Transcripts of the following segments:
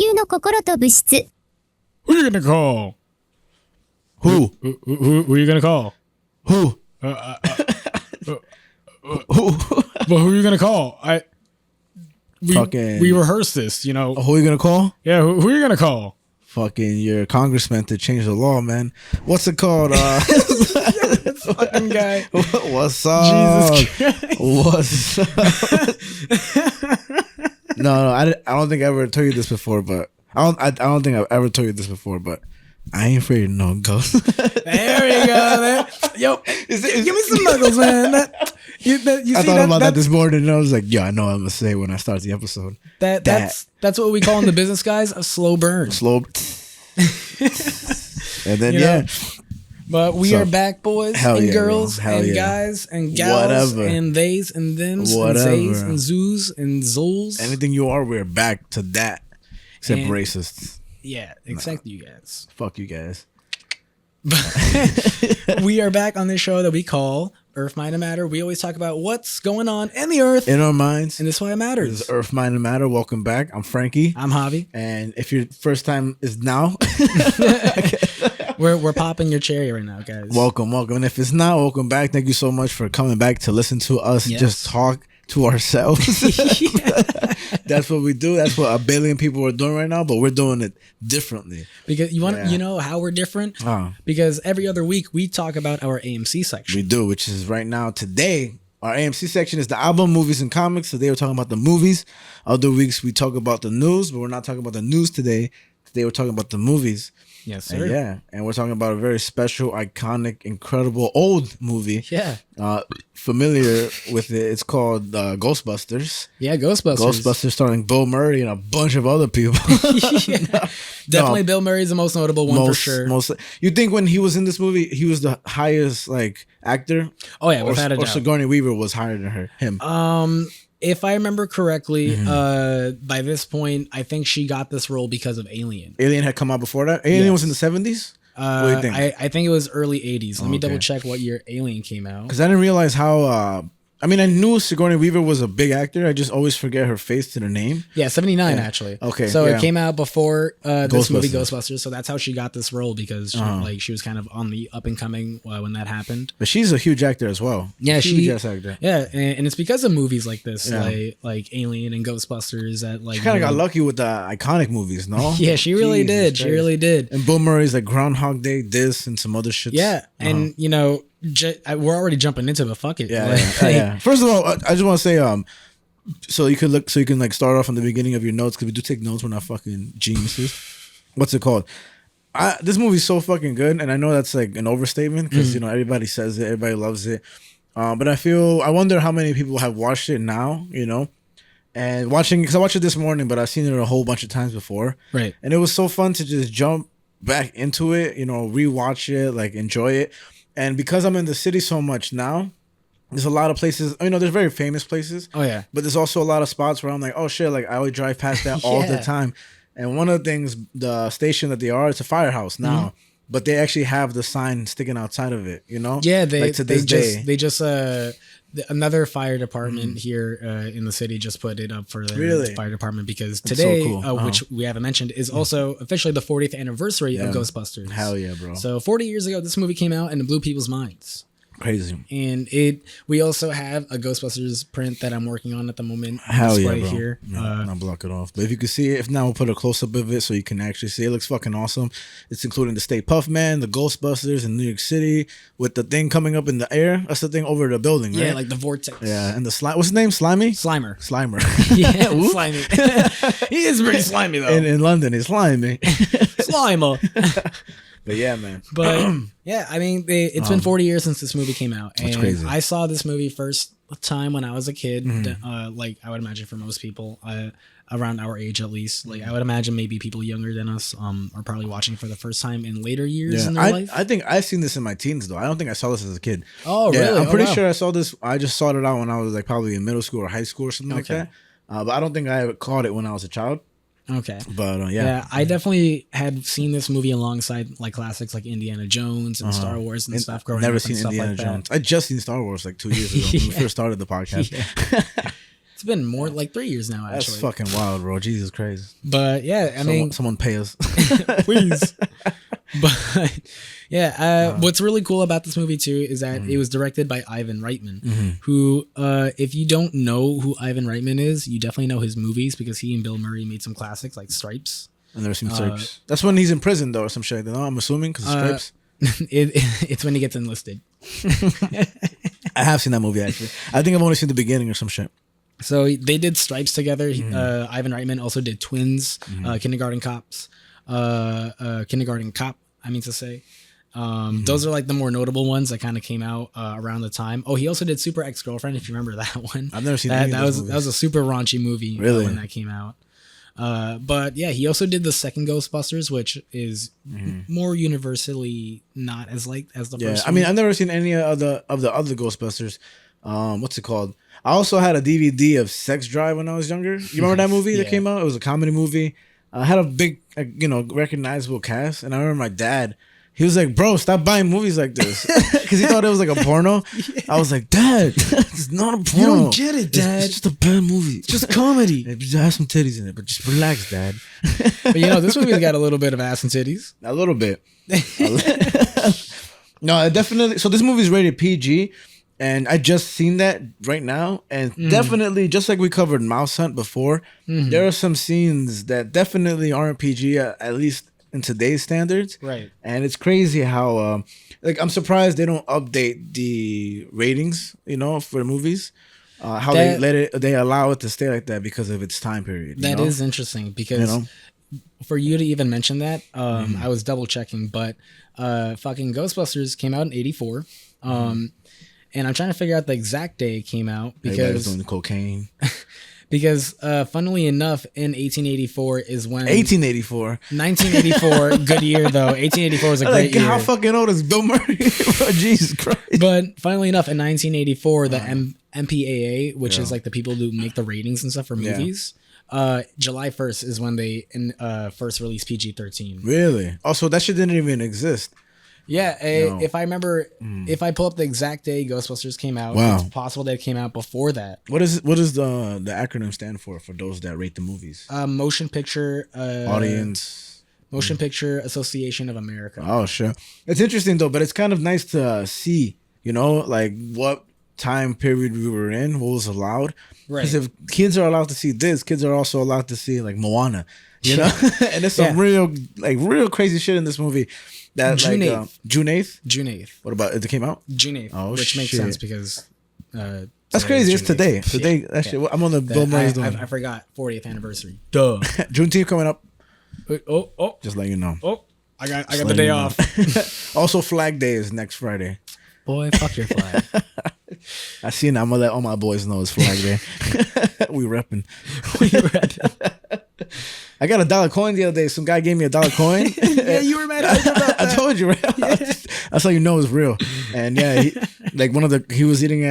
球の心と物質 Who you gonna call? Who? Who you gonna call? Who? Who? Well, who are you gonna call? Fucking- we rehearsed this, you know. Who are you gonna call? Yeah, who are you gonna call? Fucking your congressman to change the law, man. What's it called? Fucking guy. What's up? Jesus Christ. What's up? No, I don't think I ever told you this before, but I don't think I've ever told you this before, but I ain't afraid of no ghost. There you go, man. Yo, give me some knuckles, man. I thought about that this morning, and I was like, "Yeah, I know what I'm gonna say when I start the episode." That's what we call in the business guys a slow burn. Slow. And then You know? But we So, are back, boys hell and yeah, girls bro. Hell and yeah. guys and gals Whatever. and theys and thems Whatever. and zays and zoos and zols. anything you are, we're back to that. Except And- racists. Yeah, except you guys. Fuck you guys. We are back on this show that we call Earth, Mind, and Matter. We always talk about what's going on in the Earth, In our minds, and this is why it this matters. is Earth, Mind, and Matter. Welcome back. I'm Frankie. I'm Javi. And if your first time is now, We're popping your cherry right now, guys. welcome. And if it's not, welcome back. Thank you so much for coming back to listen to us Yes. just talk to ourselves. Yeah. That's what we do. That's what a billion people are doing right now, but we're doing it differently. Because you want Yeah. you know how we're different? Oh. Because every other week we talk about our AMC section. We do, which is right now. Today, our AMC section is the album, movies, and comics. Today we're talking about the movies. Other weeks we talk about the news, but we're not talking about the news today. Today we're talking about the movies. Yes, And sir. yeah, and we're talking about a very special, iconic, incredible old movie. Yeah. Familiar with it. It's called Ghostbusters. Yeah, Ghostbusters. Ghostbusters starring Bill Murray and a bunch of other people. Yeah. Definitely Bill Murray's the most notable one for sure. You think when he was in this movie, he was the highest like actor? Oh yeah, Or, without a or doubt. Sigourney Weaver was higher than him. If I remember correctly, Mm-hmm. by this point, I think she got this role because of Alien. Alien had come out before that. Alien Yes. was in the 70s? What do you think? I think it was early 80s. Let me Okay. double check what year Alien came out. Because I didn't realize how. I mean, I knew Sigourney Weaver was a big actor. I just always forget her face to the name. Yeah, 79 Yeah. actually. Okay, So yeah. it came out before this movie Ghostbusters. Ghostbusters. So that's how she got this role because she was kind of on the up and coming when that happened. But she's a huge actor as well. Yeah, huge she- ass actor. Yeah, and it's because of movies like this, Yeah. like Alien and Ghostbusters that like She kind of got really- lucky with the iconic movies, no? Yeah, she really Jesus did. She Christ. really did. And Bill Murray's like Groundhog Day, this, and some other shit. Yeah, and you know, we're already jumping into it. Fuck it. Yeah, Like, yeah. First of all, I just want to say, so you can like start off from the beginning of your notes because we do take notes. We're not fucking geniuses. What's it called? This movie's so fucking good, and I know that's like an overstatement because you know everybody says it, everybody loves it. But I wonder how many people have watched it now. You know, and watching because I watched it this morning, but I've seen it a whole bunch of times before. Right. And it was so fun to just jump back into it. You know, rewatch it, like enjoy it. And because I'm in the city so much now, there's a lot of places, you know, there's very famous places. Oh yeah. But there's also a lot of spots where I'm like, oh shit, like I would drive past that all the Yeah. time. And one of the things, the station that they are, it's a firehouse now. But they actually have the sign sticking outside of it, you know? Yeah, like to this day. they just another fire department here in the city just put it up for the Really? fire department because That's so today, cool. which we haven't mentioned, is also officially the 40th anniversary of Yeah. Ghostbusters. Hell yeah, bro. So 40 years ago, this movie came out and it blew people's minds. Crazy. And we also have a Ghostbusters print that I'm working on at the moment. Hell yeah, Display bro. here. Yeah, I'll block it off. But if you can see it, if not, we'll put a close up of it so you can actually see it. It looks fucking awesome. It's including the Stay Puft Man, the Ghostbusters in New York City with the thing coming up in the air. That's the thing over the building, right? Yeah, like the vortex. Yeah, and the slime. What's his name? Slimy? Slimer. Slimer. Yeah, slimy. He is pretty slimy though. in London, it's slimy. Slimer. But yeah, man. But yeah, I mean, it's been 40 years since this movie came out, and That's crazy. I saw this movie first time when I was a kid. Mm-hmm. Like I would imagine for most people, around our age at least. Like I would imagine maybe people younger than us are probably watching for the first time in later years in their life. I think I've seen this in my teens though. I don't think I saw this as a kid. Oh, Yeah, really? I'm Oh, pretty wow. sure I saw this. I just sought it out when I was like probably in middle school or high school or something like Okay. that. But I don't think I ever caught it when I was a child. Okay. But Yeah, I definitely had seen this movie alongside like classics like Indiana Jones and Star Wars and stuff growing never up seen and stuff Indiana like Jones. I just seen Star Wars like 2 years ago when we Yeah. first started the podcast. that. It's been more like 3 years now, actually. That's fucking wild, bro. Jesus Christ. But yeah, I mean, someone pay us, please. But yeah, what's really cool about this movie too is that it was directed by Ivan Reitman, who, if you don't know who Ivan Reitman is, you definitely know his movies because he and Bill Murray made some classics like Stripes. And there's some Stripes. That's when he's in prison though, or some shit. No, I'm assuming because Stripes. It's when he gets enlisted. I have seen that movie actually. I think I've only seen the beginning or some shit. So they did Stripes together. Ivan Reitman also did Twins, Kindergarten Cop. I mean to say, those are like the more notable ones that kind of came out around the time. Oh, he also did Super Ex-Girlfriend. If you remember that one, I've never seen that. That was a super raunchy movie when that came out. But yeah, he also did the second Ghostbusters, which is more universally not as liked as the first. I mean, I've never seen any of the other Ghostbusters. What's it called? I also had a DVD of Sex Drive when I was younger. You remember that movie that came out? It was a comedy movie. I had a big, recognizable cast, and I remember my dad. He was like, "Bro, stop buying movies like this," because he thought it was like a porno. I was like, "Dad, it's not a porno. You don't get it, Dad. It's just a bad movie. It's just comedy. It has some titties in it, but just relax, Dad." But this movie's got a little bit of ass and titties. A little bit. No, it definitely. So this movie's rated PG. And I just seen that right now, and definitely, just like we covered Mouse Hunt before, there are some scenes that definitely aren't PG, at least in today's standards. Right. And it's crazy how, I'm surprised they don't update the ratings, for movies. How they allow it to stay like that because of its time period. That is interesting because for you to even mention that, I was double checking, but fucking Ghostbusters came out in '84. And I'm trying to figure out the exact day it came out because doing cocaine. Because funnily enough, in 1884 is when 1884, 1984, good year though. 1884 was a great year. How fucking old is Bill Murray? Jesus Christ! But funnily enough, in 1984, the MPAA, which is like the people who make the ratings and stuff for movies. July 1st is when they first released PG-13. Really? Also, that shit didn't even exist. Yeah, if I remember, if I pull up the exact day Ghostbusters came out, it's possible that it came out before that. What does the acronym stand for those that rate the movies? Motion Picture Audience. Motion Picture Association of America. Oh, sure. It's interesting though, but it's kind of nice to see, like what time period we were in, what was allowed. Right. Because if kids are allowed to see this, kids are also allowed to see like Moana, and there's some real crazy shit in this movie. That June 8th. June 8th? June 8th. What about it? Came out? June 8th. Oh, which makes sense because that's crazy. It's today. Today, actually, I'm on the Bill Murray's doing. I forgot 40th anniversary. Duh. Juneteenth coming up. Oh. Just let you know. Oh, I got the day off. Also, Flag Day is next Friday. Boy, fuck your flag. I seen. I'm gonna let all my boys know it's Flag Day. We repping. I got $1 coin the other day. Some guy gave me $1 coin. Yeah, you were mad about that. I told you, right? Yeah. That's how you know it's real. And yeah, he was eating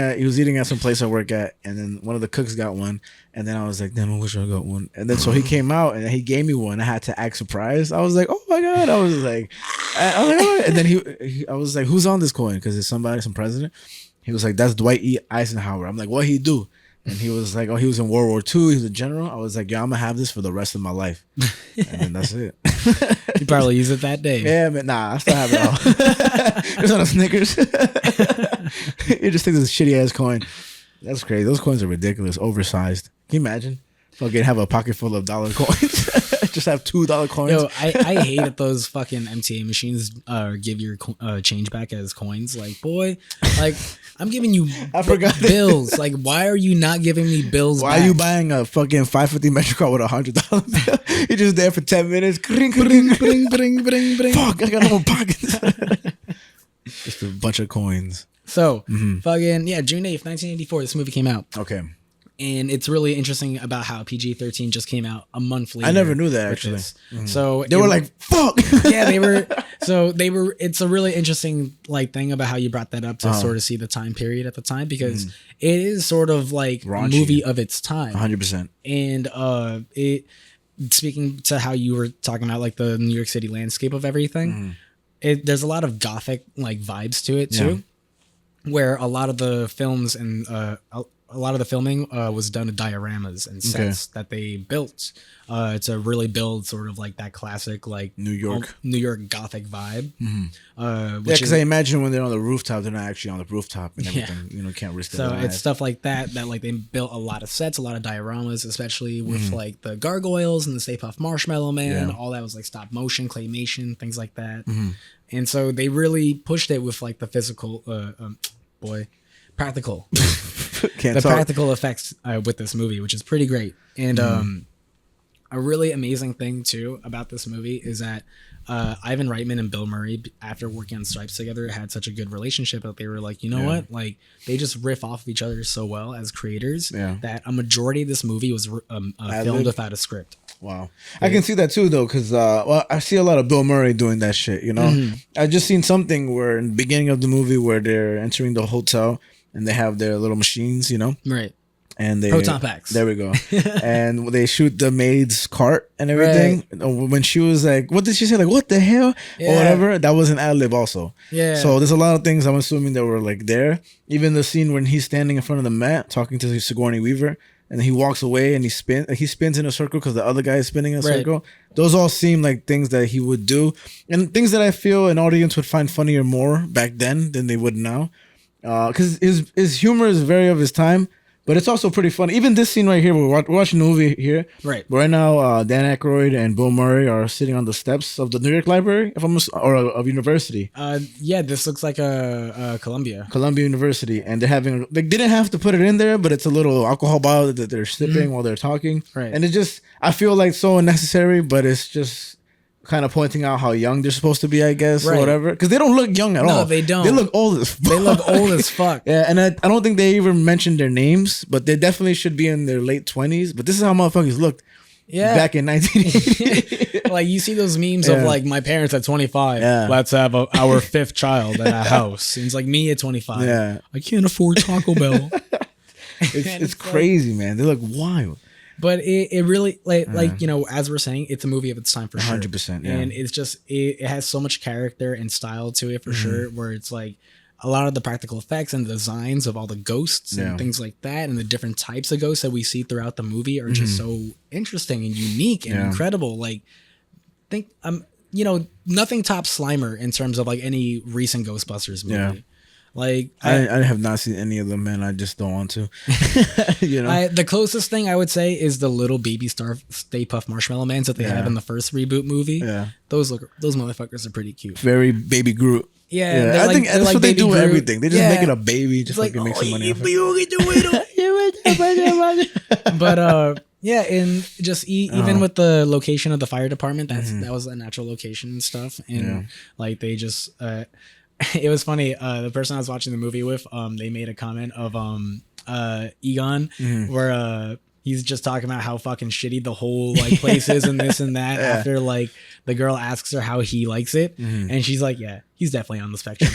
at some place I work at, and then one of the cooks got one, and then I was like, damn, I wish I got one. And then so he came out and he gave me one. I had to act surprised. I was like, oh my god. I was like, oh. And then I was like, who's on this coin? Because it's somebody, some president. He was like, that's Dwight E. Eisenhower. I'm like, what he do? And he was like, oh, he was in World War II. He was a general. I was like, yeah, I'm going to have this for the rest of my life. And then that's it. You probably use it that day. Yeah, but nah, I still have it all. It's on a Snickers. You just take this shitty ass coin. That's crazy. Those coins are ridiculous. Oversized. Can you imagine? Fucking have a pocket full of dollar coins. Just have $2 coins. Yo, I hate that those fucking MTA machines give your change back as coins. Like, boy, like I'm giving you bills. Like, why are you not giving me bills? Why are you buying a fucking 550 Metro card with $100 bill? You're just there for 10 minutes. Bring, bring, bring, bring, bring, bring. Fuck, I got no more pockets. Just a bunch of coins. So, fucking yeah, June 8th, 1984. This movie came out. Okay. And it's really interesting about how PG-13 just came out a month later. I never knew that actually. So they were like, "Fuck." Yeah, they were. So they were. It's a really interesting thing about how you brought that up to sort of see the time period at the time because it is sort of like a movie of its time. 100%. And it speaking to how you were talking about like the New York City landscape of everything. There's a lot of gothic like vibes to it too, where a lot of the films and a lot of the filming was done in dioramas and sets that they built to really build sort of like that classic like New York Gothic vibe. Because I imagine when they're on the rooftop, they're not actually on the rooftop and everything. You know, can't risk their lives. So it's stuff like that like they built a lot of sets, a lot of dioramas, especially with like the gargoyles and the Stay Puft Marshmallow Man. All that was like stop motion, claymation, things like that. And so they really pushed it with like the physical, practical, practical effects with this movie, which is pretty great. And a really amazing thing too about this movie is that Ivan Reitman and Bill Murray, after working on Stripes together, had such a good relationship that they were like, you know what, like they just riff off of each other so well as creators that a majority of this movie was filmed without a script. Wow. I can see that too though, because I see a lot of Bill Murray doing that shit, you know. I just seen something where in the beginning of the movie where they're entering the hotel and they have their little machines, you know. Right. And they proton packs. There we go. And they shoot the maid's cart and everything. Right. When she was like, what did she say? Like, what the hell? Or whatever. That was an ad-lib also. Yeah. So there's a lot of things I'm assuming that were like there. Even the scene when he's standing in front of the mat talking to Sigourney Weaver. And then he walks away and he spins in a circle because the other guy is spinning in a circle. Those all seem like things that he would do. And things that I feel an audience would find funnier more back then than they would now. Because his humor is very of his time. But it's also pretty funny. Even this scene right here, we're watching the movie here. Right. Right now, Dan Aykroyd and Bill Murray are sitting on the steps of the New York Library, or of university. Yeah, this looks like a Columbia University, and they're having. They didn't have to put it in there, but it's a little alcohol bottle that they're sipping while they're talking. Right. And it just, I feel like so unnecessary, but it's just kind of pointing out how young they're supposed to be, I guess, or whatever. Because they don't look young at all. No, they don't. They look old as fuck. They look old as fuck. Yeah, and I don't think they even mentioned their names, but they definitely should be in their late 20s. But this is how motherfuckers looked back in 1980. Like, you see those memes of, like, my parents at 25. Let's have our fifth child at a house. And it's like, me at 25. Yeah. I can't afford Taco Bell. It's crazy, man. They look wild. But it really, like you know, as we're saying, it's a movie of its time for 100%, sure. And it's just, it has so much character and style to it for sure, where it's like a lot of the practical effects and the designs of all the ghosts and things like that and the different types of ghosts that we see throughout the movie are just so interesting and unique and incredible. Like, you know, nothing tops Slimer in terms of like any recent Ghostbusters movie. Yeah. Like I have not seen any of them, man. I just don't want to. You know, the closest thing I would say is the little baby Stay Puft Marshmallow Mans that they have in the first reboot movie. Yeah, those motherfuckers are pretty cute. Very baby Groot. Yeah, I think that's what they do with everything. They just make it a baby, just like make some money. But yeah, and just even with the location of the fire department, that was a natural location and stuff, and like they just. It was funny. The person I was watching the movie with, they made a comment of Egon, where he's just talking about how fucking shitty the whole like place is and this and that. After like the girl asks her how he likes it, and she's like, "Yeah, he's definitely on the spectrum."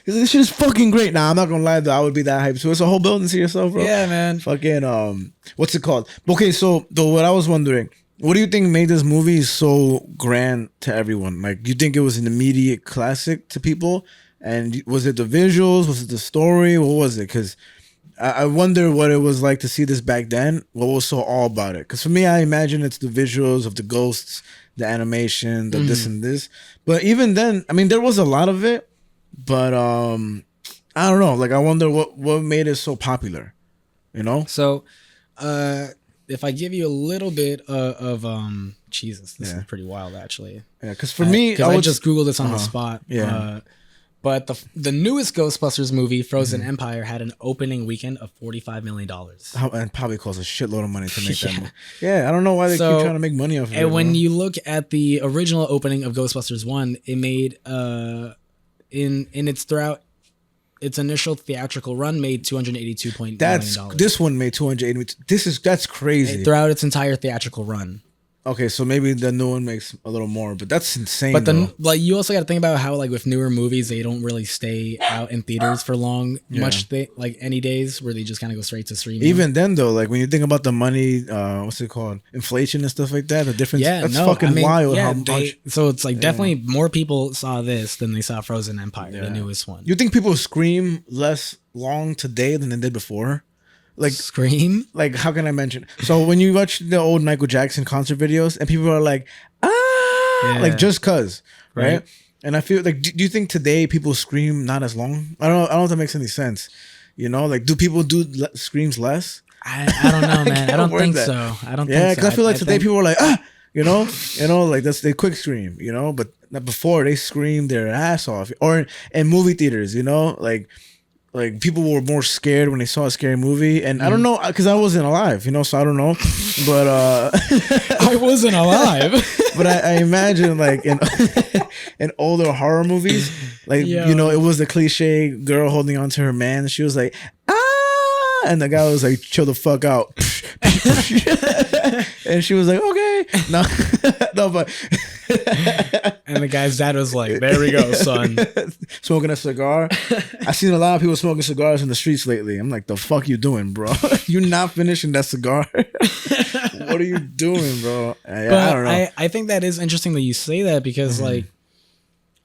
This shit is fucking great. Nah, I'm not gonna lie though. I would be that hyped. So it's a whole building to yourself, bro. Yeah, man. Fucking what's it called? Okay, so though, what I was wondering. What do you think made this movie so grand to everyone? Like, you think it was an immediate classic to people? And was it the visuals? Was it the story? What was it? Because I wonder what it was like to see this back then. What was so all about it? Because for me, I imagine it's the visuals of the ghosts, the animation, the this and this. But even then, I mean, there was a lot of it. But I don't know. Like, I wonder what made it so popular, you know? So, if I give you a little bit of Jesus, this is pretty wild actually. Yeah, because for me, I just Googled this on the spot. Yeah. But the newest Ghostbusters movie, Frozen Empire, had an opening weekend of $45 million. And probably costs a shitload of money to make that movie. Yeah, I don't know why they keep trying to make money off of it. And when you look at the original opening of Ghostbusters 1, it made throughout its initial theatrical run made $282 million. This one made $280. That's crazy. Throughout its entire theatrical run. Okay, so maybe the new one makes a little more, but that's insane. But then, though. like, you also got to think about how, like, with newer movies, they don't really stay out in theaters for long. Much like any days where they just kind of go straight to streaming. Even then, though, like when you think about the money, what's it called, inflation and stuff like that, the difference. That's fucking wild. How much? So it's like definitely more people saw this than they saw Frozen Empire, the newest one. You think people scream less long today than they did before? Like scream? Like how can I mention? So when you watch the old Michael Jackson concert videos and people are like, like just cause, right? And I feel like, do you think today people scream not as long? I don't know if that makes any sense. You know, like do people do screams less? I don't know, man. I don't think so. I don't think so. Yeah, because I feel like today people are like, you know, like that's they quick scream, you know, but before they screamed their ass off. Or in movie theaters, you know, like people were more scared when they saw a scary movie, and I don't know because I wasn't alive, you know, so I don't know, but I wasn't alive. But I imagine like in older horror movies, like you know, it was the cliche girl holding on to her man, and she was like and the guy was like, chill the fuck out. And she was like, okay. No, but and the guy's dad was like, there we go, son. Smoking a cigar. I've seen a lot of people smoking cigars in the streets lately. I'm like, the fuck you doing, bro? You're not finishing that cigar. What are you doing, bro? I don't know. I think that is interesting that you say that because like,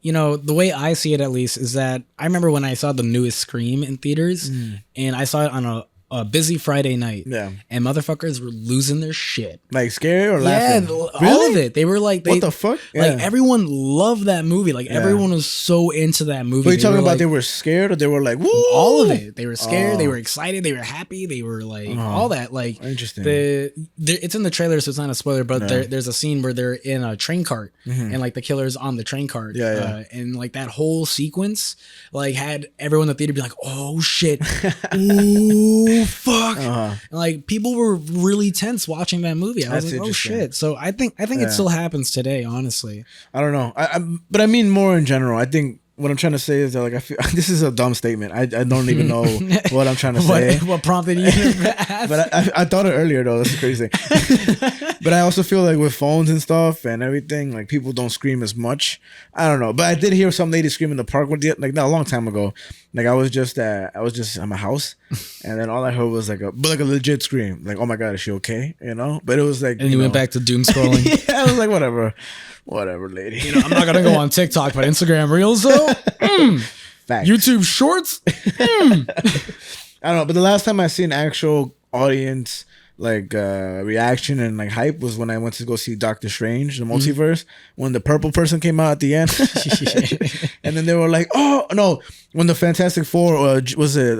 you know, the way I see it at least is that I remember when I saw the newest Scream in theaters and I saw it on a busy Friday night. Yeah. And motherfuckers were losing their shit. Like scared or laughing? Yeah, all of it. They were like, what the fuck? Like everyone loved that movie. Like everyone was so into that movie. But you talking about they were scared or they were like, woo? All of it. They were scared. They were excited. They were happy. They were like all that. Like interesting. It's in the trailer, so it's not a spoiler. But there's a scene where they're in a train cart and like the killer's on the train cart. And like that whole sequence, like had everyone in the theater be like, oh shit, ooh. Fuck, and like people were really tense watching that movie. I was like, oh shit. So I think it still happens today. Honestly, I don't know. But I mean more in general. I think what I'm trying to say is that like I feel this is a dumb statement. I don't even know what I'm trying to say. What prompted you to ask? But I thought it earlier though. That's crazy. But I also feel like with phones and stuff and everything, like people don't scream as much. I don't know. But I did hear some lady scream in the park like not a long time ago. Like I was just at my house, and then all I heard was like a legit scream. Like, oh my god, is she okay? You know. But it was like, and you went back to doom scrolling. Yeah, I was like, whatever, lady. You know, I'm not gonna go on TikTok, but Instagram Reels though. Facts. YouTube Shorts. I don't know, but the last time I seen actual audience like reaction and like hype was when I went to go see Doctor Strange, the multiverse, when the purple person came out at the end. And then they were like, oh no, when the Fantastic Four was it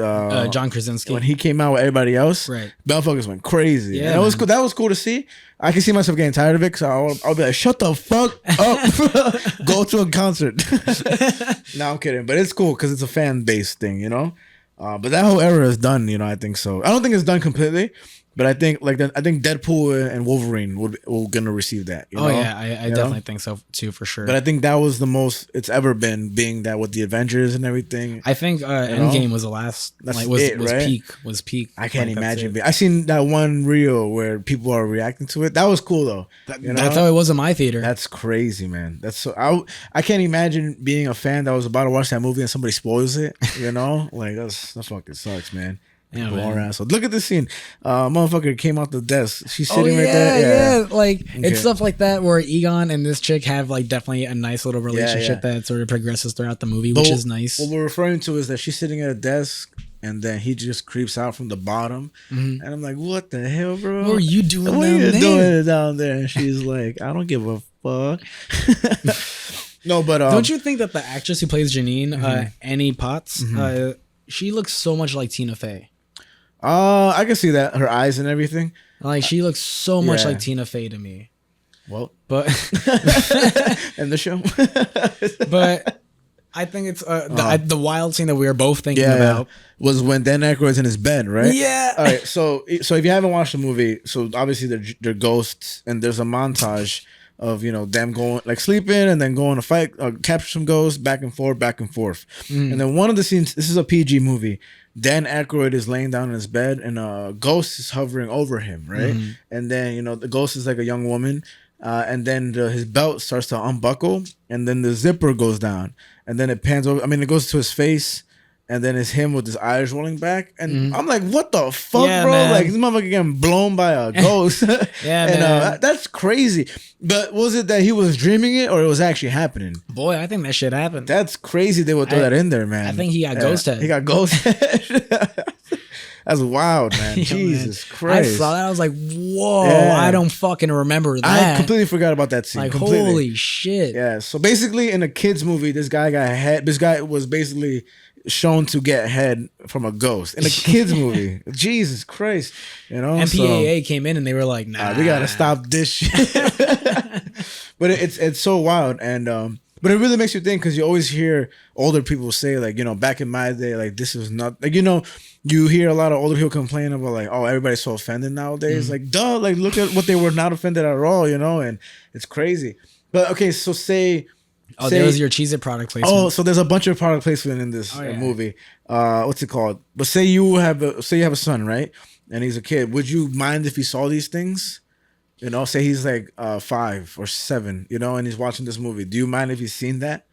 John Krasinski, when he came out with everybody else, right? Motherfuckers went crazy. Yeah, that was cool to see. I can see myself getting tired of it, so I'll be like, shut the fuck up. Go to a concert. No, I'm kidding, but it's cool because it's a fan base thing, you know. But that whole era is done, you know. I think so. I don't think it's done completely, but I think Deadpool and Wolverine will gonna receive that. You know? Yeah, I definitely think so too, for sure. But I think that was the most it's ever been, being that with the Avengers and everything. I think Endgame was the last. That's was right? Was peak. I can't imagine. I seen that one reel where people are reacting to it. That was cool though. That's how it was in my theater. That's crazy, man. That's so. I can't imagine being a fan that was about to watch that movie and somebody spoils it. You know, like that fucking sucks, man. Yeah, asshole. Look at this scene. Motherfucker came out the desk. She's sitting right there. Yeah. Like it's stuff like that where Egon and this chick have like definitely a nice little relationship that sort of progresses throughout the movie, which is nice. What we're referring to is that she's sitting at a desk and then he just creeps out from the bottom, and I'm like, what the hell, bro? What are you doing down there? And she's like, I don't give a fuck. No, but don't you think that the actress who plays Janine, Annie Potts, she looks so much like Tina Fey? I can see that, her eyes and everything. Like she looks so much like Tina Fey to me. Well, but in the show, but I think it's the wild scene that we were both thinking about was when Dan Aykroyd's in his bed, right? Yeah. All right. So if you haven't watched the movie, so obviously they're ghosts, and there's a montage of them going like sleeping and then going to fight, capture some ghosts, back and forth. And then one of the scenes, this is a PG movie. Dan Aykroyd is laying down in his bed and a ghost is hovering over him, right? And then the ghost is like a young woman, and then his belt starts to unbuckle, and then the zipper goes down, and then it pans over. I mean, it goes to his face, and then it's him with his eyes rolling back, and I'm like, "What the fuck, bro? Man. Like this motherfucker getting blown by a ghost." Yeah, and man. That's crazy. But was it that he was dreaming it, or it was actually happening? Boy, I think that shit happened. That's crazy. They would throw that in there, man. I think he got ghost head. He got ghost head. That's wild, man. Jesus Christ. I saw that. I was like, whoa, I don't fucking remember that. I completely forgot about that scene. Like, completely. Holy shit. Yeah. So basically, in a kid's movie, this guy was basically shown to get head from a ghost in a kid's movie. Jesus Christ. You know? MPAA came in and they were like, nah. We got to stop this shit. But it's so wild. And, but it really makes you think, because you always hear older people say, like, you know, back in my day, like, this is not, like, you know, you hear a lot of older people complain about, like, oh, everybody's so offended nowadays. Like, duh, like, look at what they were not offended at all, you know, and it's crazy. But, okay, so say... Oh, there was your Cheez-It product placement. Oh, so there's a bunch of product placement in this movie. What's it called? But say you have a son, right? And he's a kid. Would you mind if he saw these things? You know, say he's like 5 or 7, you know, and he's watching this movie. Do you mind if he's seen that?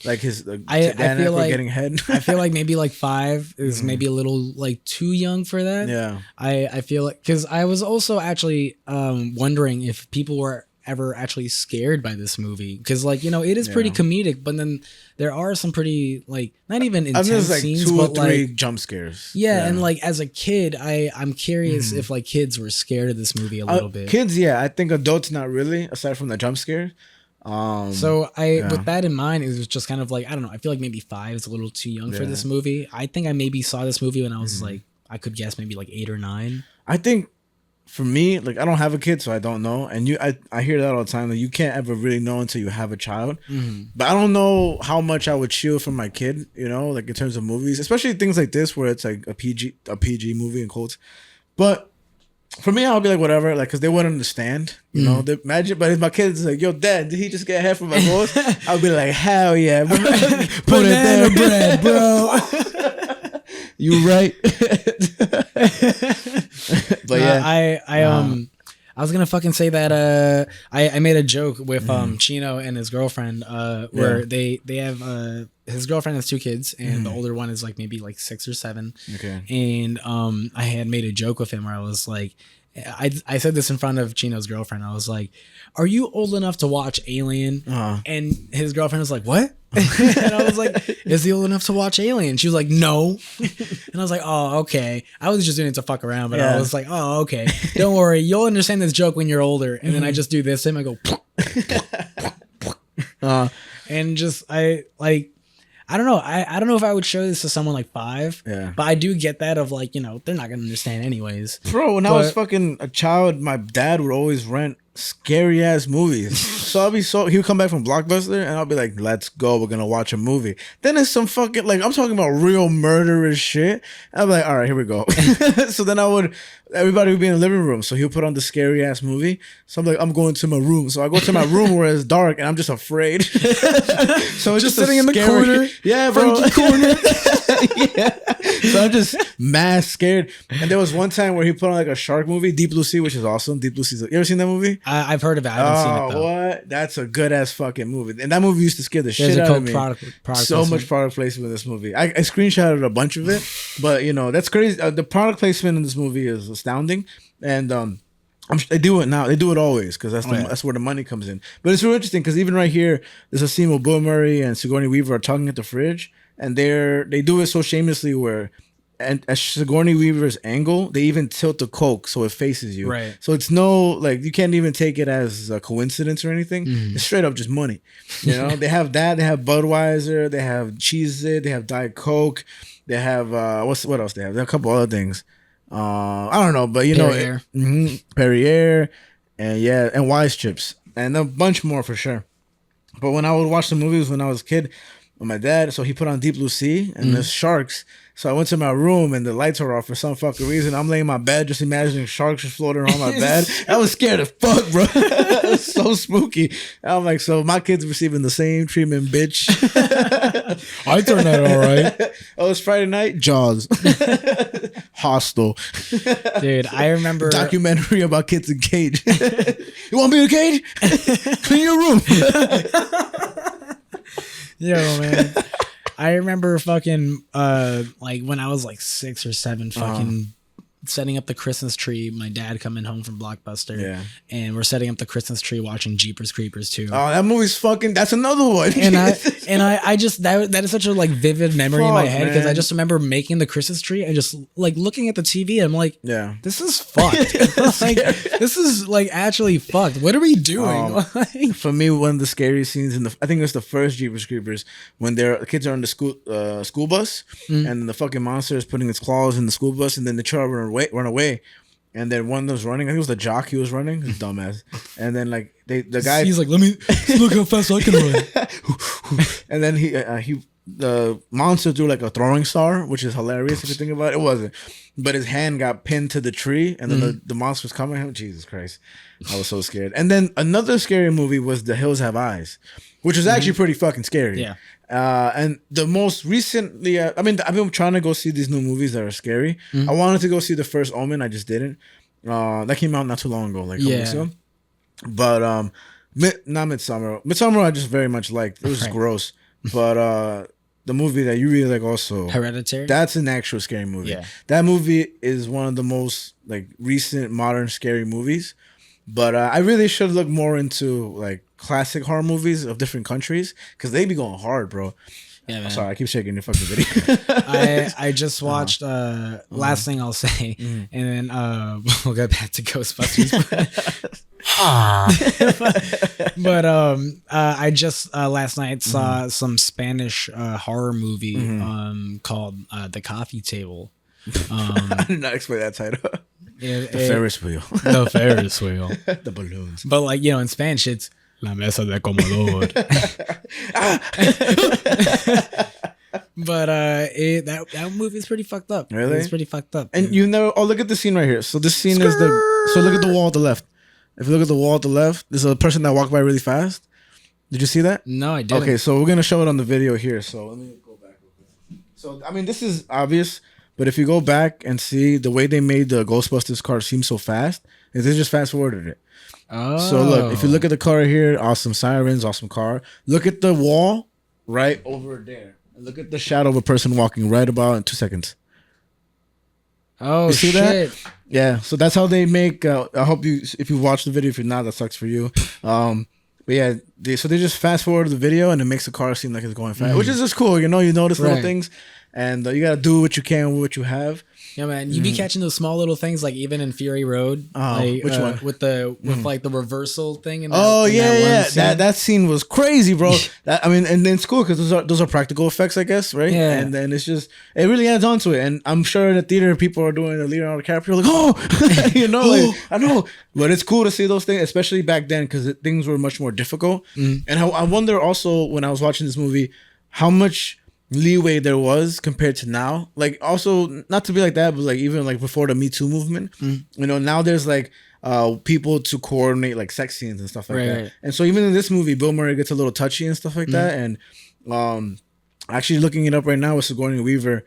Like his I feel like getting head. I feel like maybe like 5 is maybe a little like too young for that. Yeah. I feel like, because I was also actually wondering if people were ever actually scared by this movie, because, like, you know, it is pretty comedic, but then there are some pretty, like, not even intense like scenes, 2 or 3 like jump scares. Yeah, and like as a kid, I'm curious if like kids were scared of this movie a little bit. Kids, yeah. I think adults not really, aside from the jump scare. So with that in mind, it was just kind of like, I don't know, I feel like maybe 5 is a little too young for this movie. I think I maybe saw this movie when I was like, I could guess maybe like 8 or 9. I think for me, like, I don't have a kid, so I don't know. And I hear that all the time, that you can't ever really know until you have a child. But I don't know how much I would shield from my kid, you know, like in terms of movies, especially things like this where it's like a PG movie in quotes. But for me, I'll be like, whatever, like, because they wouldn't understand, you know. Imagine, but if my kid's like, yo, Dad, did he just get head from my ghost? I'll be like, hell yeah, bro. Put it there, bread, bro. You right. But yeah, I was gonna fucking say that I made a joke with Chino and his girlfriend where they have his girlfriend has 2 kids, and the older one is like maybe like 6 or 7. Okay. And I had made a joke with him where I was like, I said this in front of Chino's girlfriend. I was like, "Are you old enough to watch Alien?" And his girlfriend was like, "What?" And I was like, "Is he old enough to watch Alien?" She was like, "No." And I was like, "Oh, okay." I was just doing it to fuck around, but I was like, "Oh, okay. Don't worry, you'll understand this joke when you're older." And then I just do this, and I go, and just I don't know. I don't know if I would show this to someone like 5. Yeah. But I do get that of like, you know, they're not gonna understand anyways. Bro, when I was fucking a child, my dad would always rent scary ass movies. So he would come back from Blockbuster, and I'll be like, let's go, we're gonna watch a movie. Then it's some fucking, like, I'm talking about real murderous shit. I'm like, all right, here we go. So then everybody would be in the living room, so he'll put on the scary ass movie. So I'm like, I'm going to my room. So I go to my room where it's dark, and I'm just afraid. So it's just sitting in the corner. Yeah, bro. Corner. Yeah. So I'm just mad scared. And there was one time where he put on like a shark movie, Deep Blue Sea, which is awesome. Deep Blue Sea. You ever seen that movie? I've heard of it. I haven't seen it though. What? That's a good ass fucking movie. And that movie used to scare the shit out of me. Product so placement. much product placement in this movie. I screenshotted a bunch of it, but you know, that's crazy. The product placement in this movie is astounding. And they do it now. They do it always, because that's where the money comes in. But it's real interesting, because even right here, there's a scene where Bill Murray and Sigourney Weaver are talking at the fridge, and they do it so shamelessly where, and at Sigourney Weaver's angle, they even tilt the Coke so it faces you. Right. So it's no, like, you can't even take it as a coincidence or anything. It's straight up just money. You know, they have that. They have Budweiser. They have Cheez-It. They have Diet Coke. They have what else they have? There are a couple other things. I don't know, but you Perrier. know, Perrier, and Wise Chips, and a bunch more for sure. But when I would watch the movies when I was a kid with my dad, so he put on Deep Blue Sea and there's sharks. So I went to my room and the lights were off for some fucking reason. I'm laying in my bed just imagining sharks just floating around my bed. I was scared as fuck, bro. It was so spooky. I'm like, so my kid's receiving the same treatment, bitch. I turned out all right. Oh, it's Friday night? Jaws. Hostel. Dude, I remember Documentary about kids in cage. You want to be in a cage? Clean your room. Yo, man. I remember fucking like when I was like 6 or 7, fucking setting up the Christmas tree. My dad coming home from Blockbuster, and we're setting up the Christmas tree, watching Jeepers Creepers 2. Oh, that movie's fucking. That's another one. And I just that is such a like vivid memory in my head, because I just remember making the Christmas tree and just like looking at the TV. I'm like, this is fucked. Like, this is like actually fucked. What are we doing? For me, one of the scariest scenes I think it was the first Jeepers Creepers, when the kids are on the school bus, and the fucking monster is putting its claws in the school bus, and then the children run away, and then one of them's running. I think it was the jock. He was running, his dumbass. And then like the guy, he's like, let me look how fast I can run. And then the monster threw like a throwing star, which is hilarious if you think about it. It wasn't, but his hand got pinned to the tree, and then the monster was coming at him. Jesus Christ, I was so scared. And then another scary movie was The Hills Have Eyes, which was actually pretty fucking scary. Yeah. And the most recently, I've been trying to go see these new movies that are scary. I wanted to go see The First Omen. I just didn't. That came out not too long ago, like a couple weeks ago. But not Midsummer. Midsummer I just very much liked. It was just gross. But the movie that you really like also, Hereditary, that's an actual scary movie. Yeah. That movie is one of the most like recent modern scary movies. But I really should look more into like classic horror movies of different countries, because they be going hard, bro. Yeah, man. Sorry, I keep shaking your fucking video. I just watched last thing I'll say, and then we'll get back to Ghostbusters. But I just last night saw some Spanish horror movie called The Coffee Table. I did not expect that title. The Ferris wheel. The Ferris wheel. The balloons. But like, in Spanish it's La Mesa de Comodor. But that movie is pretty fucked up. Really? It's pretty fucked up. And you never look at the scene right here. So this scene is so look at the wall at the left. If you look at the wall at the left, there's a person that walked by really fast. Did you see that? No, I didn't. Okay, so we're gonna show it on the video here. So let me go back real quick. So this is obvious, but if you go back and see the way they made the Ghostbusters car seem so fast, is they just fast forwarded it. Oh. So look, if you look at the car here, awesome sirens, awesome car. Look at the wall right over there. And look at the shadow of a person walking right about in 2 seconds. Oh, you see shit. That? Yeah, so that's how they make. I hope if you watch the video. If you're not, that sucks for you. But yeah, they just fast forward the video, and it makes the car seem like it's going fast, which is just cool. You notice little things, and you gotta do what you can with what you have. Yeah, man, you be catching those small little things, like even in Fury Road. Like, which one? With like the reversal thing. That scene was crazy, bro. And then it's cool because those are practical effects, I guess, right? Yeah. And then it really adds on to it. And I'm sure in the theater people are doing the Leonardo DiCaprio, like, like, I know. But it's cool to see those things, especially back then, because things were much more difficult. And I wonder also, when I was watching this movie, how much leeway there was compared to now. Like, also, not to be like that, but like even like before the Me Too movement, now there's like people to coordinate like sex scenes and stuff like that. Right. And so even in this movie, Bill Murray gets a little touchy and stuff like that. And actually looking it up right now with Sigourney Weaver,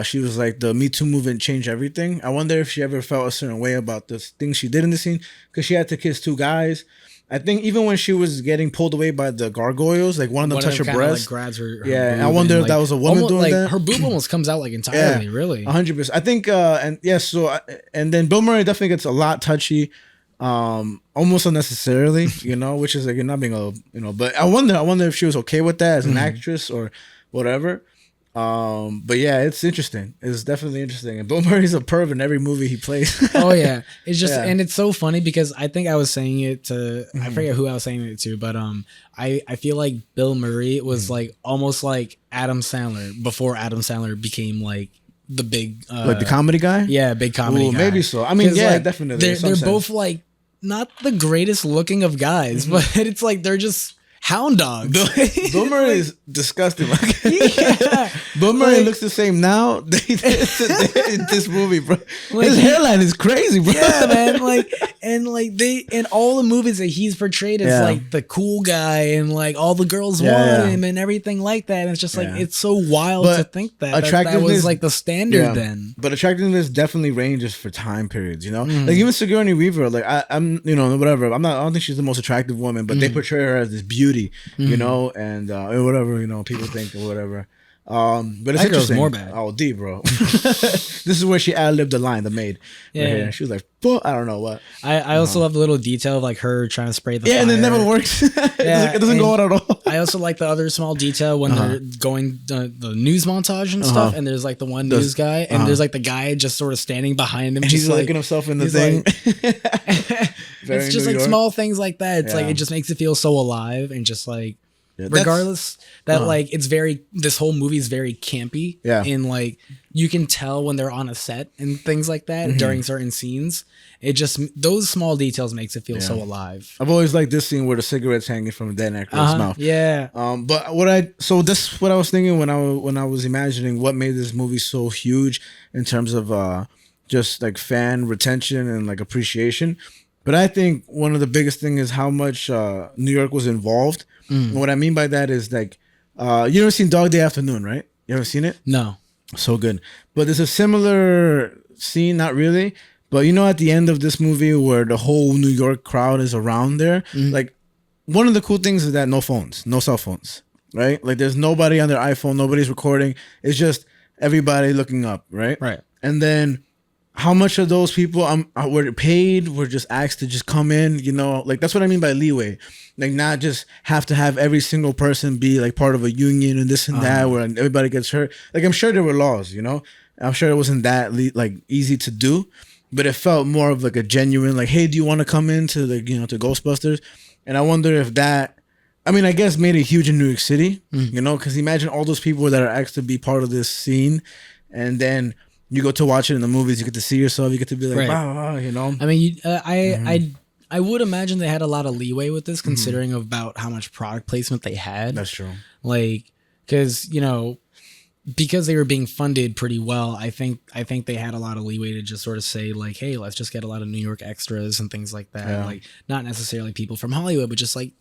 she was like, the Me Too movement changed everything. I wonder if she ever felt a certain way about the things she did in the scene, because she had to kiss 2 guys. I think even when she was getting pulled away by the gargoyles, like one of them touched her breast. Like grabs her I wonder if that was a woman doing like, that. Her boob almost comes out like entirely, really. 100%. I think, and then Bill Murray definitely gets a lot touchy, almost unnecessarily, which is like, you're not being but I wonder if she was okay with that as an actress or whatever. But yeah, it's interesting. It's definitely interesting. And Bill Murray's a perv in every movie he plays. Oh yeah. It's just, and it's so funny because I think I was saying it to, I forget who I was saying it to, but I feel like Bill Murray was like almost like Adam Sandler before Adam Sandler became like the big like the comedy guy. Yeah, big comedy guy. Maybe so. I mean, yeah, like, definitely. They're both like not the greatest looking of guys, but it's like they're just hound dogs. Bill Murray is disgusting. Bill Murray Like- looks the same now in this movie, bro. Like, His hairline is crazy, bro. Yeah, man. Like, and like they in all the movies that he's portrayed as Yeah. like the cool guy, and like all the girls Yeah, want yeah. him and everything like that. And it's just like Yeah. it's so wild But to think that that attractiveness- was like the standard Yeah. then. But attractiveness definitely ranges for time periods, you know? Mm. Like even Sigourney Weaver, like I'm, you know, whatever. I don't think she's the most attractive woman, but Mm. they portray her as this beauty, you know, and whatever, you know, people think or whatever. But it's That girl's interesting. more bad. Oh, D, bro. This is where she ad-libbed the line, the maid. Yeah, Right yeah. here. She was like, "Fuck," I don't know what. I also love the little detail of like her trying to spray the Yeah, fire. and it never works. It doesn't go out at all. I also like the other small detail when they're going the news montage and stuff, and there's like the one news guy, and there's like the guy just sort of standing behind him, And just he's like looking himself in the he's thing. Very it's just New like York. small things like that. It's like Yeah. it just makes it feel so alive and just like Yeah, that's- regardless that like it's very this whole movie is very campy. Yeah. And like you can tell when they're on a set and things like that Mm-hmm. during certain scenes. It just those small details makes it feel so alive. I've always liked this scene where the cigarette's hanging from a dead actor's mouth. Yeah. But what I was thinking when I was imagining what made this movie so huge in terms of just like fan retention and like appreciation. But I think one of the biggest thing is how much New York was involved. And what I mean by that is like you ever seen Dog Day Afternoon, right? You ever seen it? No. So good. But there's a similar scene, not really, but you know at the end of this movie where the whole New York crowd is around there, like one of the cool things is that no phones, no cell phones, right? Like there's nobody on their iPhone, nobody's recording. It's just everybody looking up, right? Right. And then how much of those people were paid, were just asked to just come in, you know? Like that's what I mean by leeway. Like not just have to have every single person be like part of a union and this and that where everybody gets hurt. Like I'm sure there were laws, you know? I'm sure it wasn't that like easy to do, but it felt more of like a genuine like, hey, do you want to come into like, you know, to Ghostbusters? And I wonder if that, I mean, I guess made it huge in New York City, you know, because imagine all those people that are asked to be part of this scene, and then you go to watch it in the movies, you get to see yourself, you get to be like, Right. wow, you know. I mean, I would imagine they had a lot of leeway with this, considering about how much product placement they had. That's true. Like, because you know, because they were being funded pretty well, I think they had a lot of leeway to just sort of say like, hey, let's just get a lot of New York extras and things like that. Yeah. Like, not necessarily people from Hollywood, but just like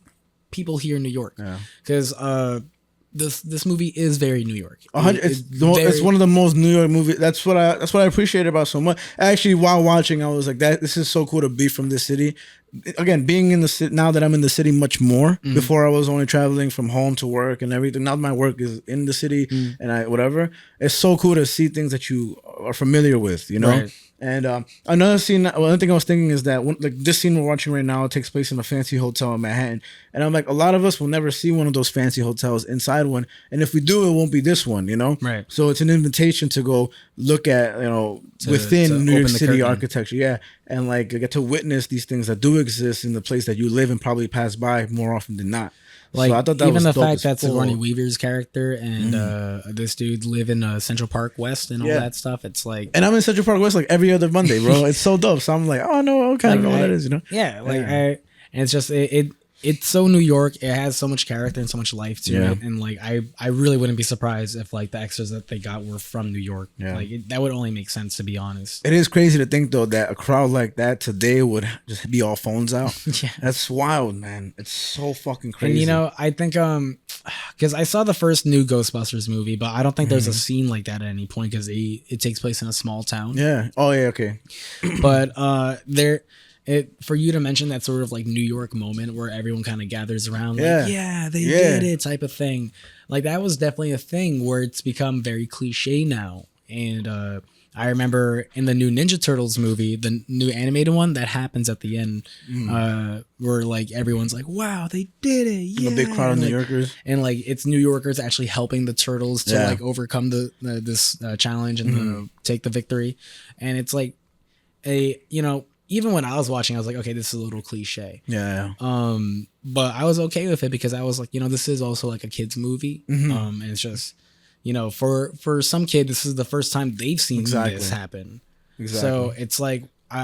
people here in New York. Yeah. Because this movie is very New York. It's one of the most New York movies. That's what I appreciate about so much. Actually, while watching, I was like, this is so cool to be from this city. Again, being in the city now that I'm in the city much more. Before I was only traveling from home to work and everything. Now my work is in the city and whatever. It's so cool to see things that you are familiar with, you know. Right. And another scene, one thing I was thinking is that like this scene we're watching right now takes place in a fancy hotel in Manhattan, and I'm like, a lot of us will never see one of those fancy hotels inside one, and if we do, it won't be this one, you know. Right. So it's an invitation to go look at, you know, within to New York open the City curtain. architecture, yeah, and like get to witness these things that do exist in the place that you live and probably pass by more often than not. Like, so I thought that even was the dope fact as that fuck. Sigourney Weaver's character and this dude live in Central Park West and all Yeah. that stuff, it's like, And I'm in Central Park West like every other Monday, bro. It's so dope. So I'm like, oh no, I kind of know what that is, you know? yeah, like Yeah. and it's just it's so New York. It has so much character and so much life to Yeah. it, and like I really wouldn't be surprised if like the extras that they got were from New York. Yeah. Like that would only make sense, to be honest. It is crazy to think though that a crowd like that today would just be all phones out. Yeah. That's wild, man. It's so fucking crazy. And you know, I think because I saw the first new Ghostbusters movie, but I don't think there's a scene like that at any point because it takes place in a small town. yeah. Oh yeah. Okay. But for you to mention that sort of like New York moment where everyone kind of gathers around, Yeah. like, yeah, they Yeah. did it type of thing. Like that was definitely a thing where it's become very cliche now. And I remember in the new Ninja Turtles movie, the new animated one that happens at the end, where like everyone's like, wow, they did it. Yeah. A big crowd of And, New like, Yorkers. and like it's New Yorkers actually helping the turtles to Yeah. like overcome this challenge and take the victory. And it's like even when I was watching, I was like, okay, this is a little cliche. Yeah. But I was okay with it because I was like, this is also like a kid's movie. And it's just, for some kid, this is the first time they've seen Exactly. this happen. Exactly. So it's like,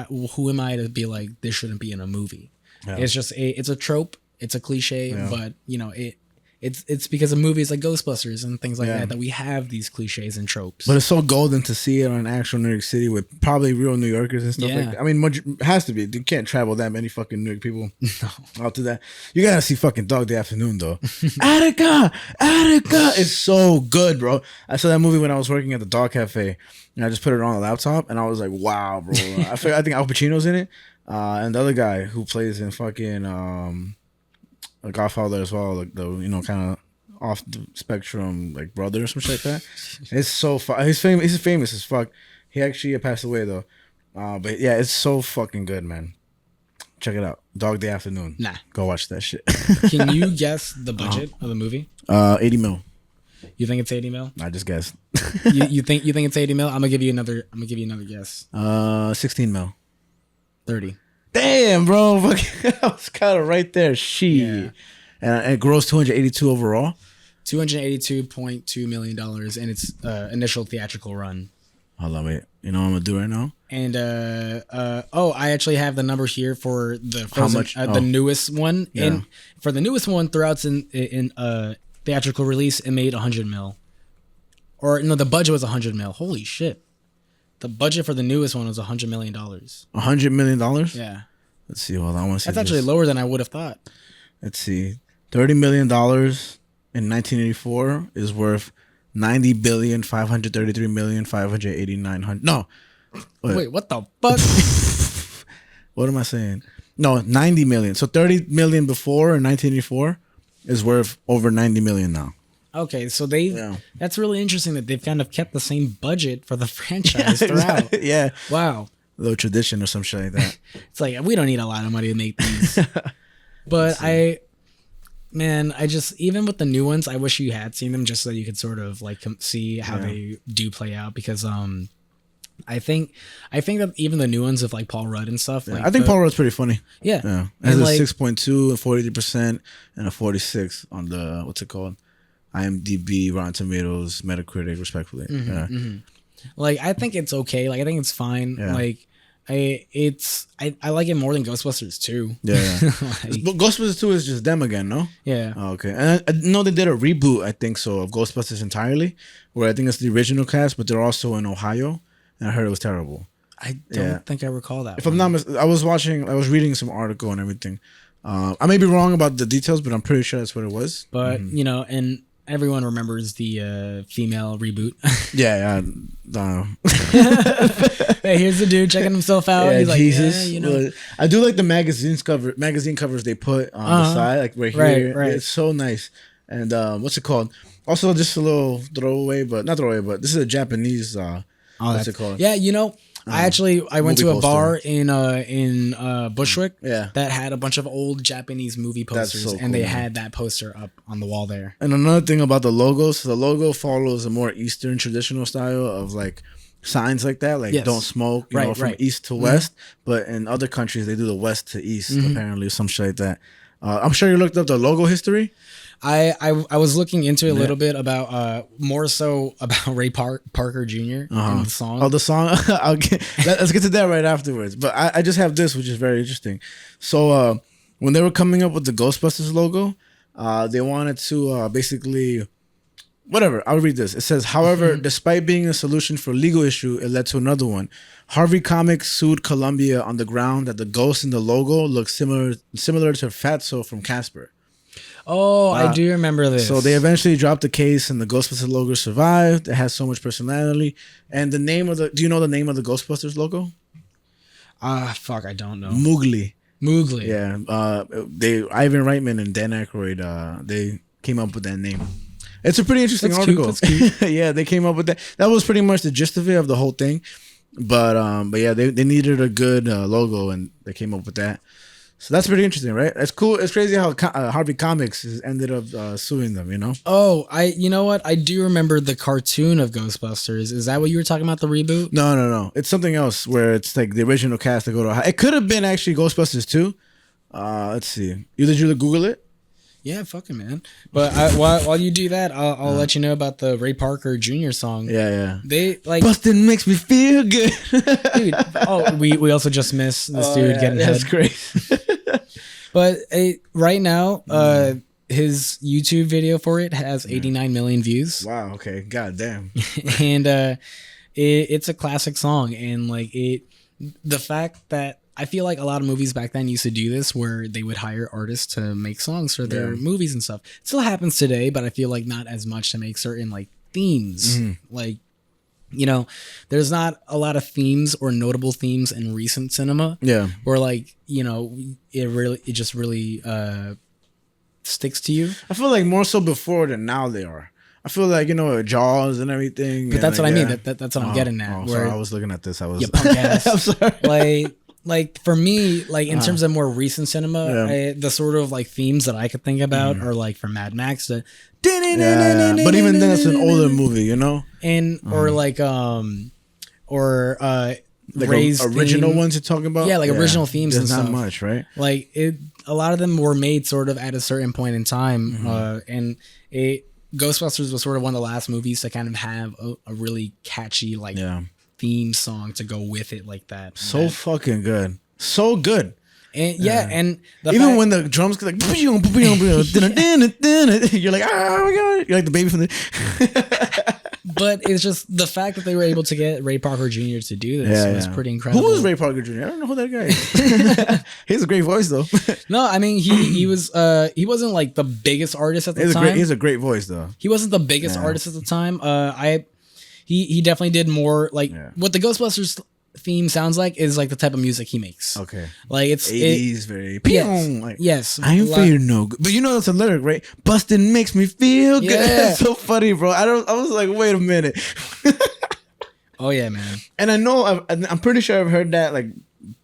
who am I to be like, this shouldn't be in a movie? Yeah. It's just, it's a trope. It's a cliche, Yeah. but it it's because of movies like Ghostbusters and things like that we have these cliches and tropes. But it's so golden to see it on actual New York City with probably real New Yorkers and stuff like that. I mean, it has to be. You can't travel that many fucking New York people out to that. You gotta see fucking Dog Day Afternoon though. Attica. It's so good, bro. I saw that movie when I was working at the Dog Cafe, and I just put it on the laptop, and I was like, wow, bro. I think Al Pacino's in it, and the other guy who plays in fucking a Godfather as well, like the kind of off the spectrum like brother or some shit like that. It's so fun. He's famous as fuck. He actually passed away though, but yeah, it's so fucking good, man. Check it out, Dog Day Afternoon. Nah, go watch that shit. Can you guess the budget of the movie? 80 mil. You think it's 80 mil? I just guessed. you think it's 80 mil? I'm gonna give you another guess. 16 mil. 30. Damn, bro. I was kind of right there. And it grossed 282 overall. $282.2 million in its initial theatrical run. Hold on, wait. You know what I'm gonna do right now? And I actually have the number here for the Frozen, how much? The newest one. Yeah. And for the newest one, throughout in theatrical release, it made 100 mil. Or no, the budget was 100 mil. Holy shit. The budget for the newest one was $100 million. $100 million? Yeah. Let's see. Hold on. I want to see. That's actually lower than I would have thought. Let's see. $30 million in 1984 is worth $90,533,589,000. No. Wait, what the fuck? What am I saying? No, 90 million. So 30 million before in 1984 is worth over 90 million now. Okay, so that's really interesting that they've kind of kept the same budget for the franchise throughout. Yeah. Wow. A little tradition or some shit like that. It's like, we don't need a lot of money to make these. But I just, even with the new ones, I wish you had seen them just so you could sort of like see how they do play out, because I think that even the new ones of like Paul Rudd and stuff. Yeah, like I think Paul Rudd's pretty funny. Yeah. It has a 6.2 and 43% and a 46 on the, what's it called? IMDb, Rotten Tomatoes, Metacritic, respectively. Like, I think it's okay. Like, I think it's fine. Yeah. Like, I like it more than Ghostbusters 2. Yeah. But Ghostbusters 2 is just them again, no? Yeah. Oh, okay. And I know they did a reboot, I think so, of Ghostbusters entirely, where I think it's the original cast, but they're also in Ohio, and I heard it was terrible. I don't think I recall that. If I'm not I was reading some article and everything. I may be wrong about the details, but I'm pretty sure that's what it was. But, and everyone remembers the female reboot. Yeah. Hey, here's the dude checking himself out. Yeah, he's like, Jesus. I do like the magazine covers they put on the side, like right here. Right. It's so nice. And what's it called? Also, just a little throwaway, but not throwaway, but this is a Japanese. What's it called? Yeah, I went to a bar in Bushwick that had a bunch of old Japanese movie posters, and they had that poster up on the wall there. And another thing about the logo, so the logo follows a more Eastern traditional style of like signs like that, like don't smoke, from east to west. But in other countries, they do the west to east, apparently, or some shit like that. I'm sure you looked up the logo history. I was looking into a little bit about more so about Ray Parker Jr. and the song. Oh, the song. Let's get to that right afterwards. But I just have this, which is very interesting. So when they were coming up with the Ghostbusters logo, they wanted to basically, whatever. I'll read this. It says, however, despite being a solution for a legal issue, it led to another one. Harvey Comics sued Columbia on the ground that the ghost in the logo looks similar to Fatso from Casper. Oh, I do remember this. So they eventually dropped the case, and the Ghostbusters logo survived. It has so much personality. And the name of do you know the name of the Ghostbusters logo? Fuck, I don't know. Mowgli. Yeah. Ivan Reitman and Dan Aykroyd, they came up with that name. It's a pretty interesting article. That's cute. Yeah, they came up with that. That was pretty much the gist of it, of the whole thing. But yeah, they needed a good logo, and they came up with that. So that's pretty interesting, right? It's cool. It's crazy how Harvey Comics has ended up suing them, Oh, you know what? I do remember the cartoon of Ghostbusters. Is that what you were talking about, the reboot? No. It's something else where it's like the original cast to go to. It could have been actually Ghostbusters 2. Let's see. Did you Google it? Yeah, fucking man. But while you do that, I'll let you know about the Ray Parker Jr. song. Yeah. They like Bustin' makes me feel good, dude. Oh, we also just missed this dude getting that's head. great. But right now, his YouTube video for it has 89 million views. Wow. Okay. God damn. And it's a classic song, and like the fact that I feel like a lot of movies back then used to do this, where they would hire artists to make songs for their movies and stuff. It still happens today, but I feel like not as much to make certain like themes. Like, you know, there's not a lot of themes or notable themes in recent cinema. Yeah. Where like, you know, it just really sticks to you. I feel like more so before than now they are. I feel like, you know, Jaws and everything. But that's like, what I mean. That's what I'm getting at. Sorry, I was looking at this. I was. You punk ass. I'm sorry. Like for me, like in terms of more recent cinema, the sort of like themes that I could think about are like from Mad Max. But even then, it's an older movie, you know. And or like like Ray's original theme. ones you're talking about. Yeah, like original themes. There's and not stuff. much, right? Like a lot of them were made sort of at a certain point in time, and Ghostbusters was sort of one of the last movies to kind of have a really catchy like theme song to go with it like that. So fucking good. So good. And and even when the drums go like you're like, oh my god, you're like the baby from the But it's just the fact that they were able to get Ray Parker Jr. to do this was pretty incredible. Who was Ray Parker Jr.? I don't know who that guy is. He has a great voice though. No, I mean he wasn't like the biggest artist at the time. He has a great voice though. He wasn't the biggest artist at the time. He definitely did more like what the Ghostbusters theme sounds like is like the type of music he makes. Okay. Like it's 80s very yes. I ain't feel no good. But you know that's a lyric, right? Bustin' makes me feel good. That's so funny, bro. I was like, wait a minute. Oh yeah, man. And I know I'm pretty sure I've heard that like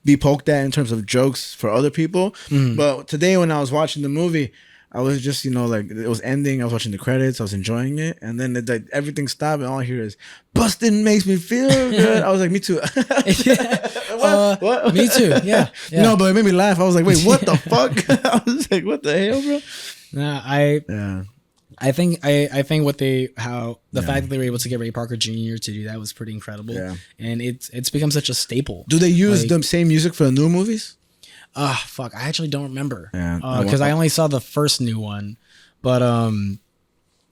be poked at in terms of jokes for other people. But today when I was watching the movie, I was just, you know, like it was ending. I was watching the credits. I was enjoying it. And then everything stopped. And all I hear is, bustin' makes me feel good. I was like, me too. What? Me too. Yeah. No, but it made me laugh. I was like, wait, what the fuck? I was like, what the hell, bro? Nah, I think the fact that they were able to get Ray Parker Jr. to do that was pretty incredible. Yeah. And it's become such a staple. Do they use the same music for the new movies? Fuck, I actually don't remember. Yeah. Because I only saw the first new one. But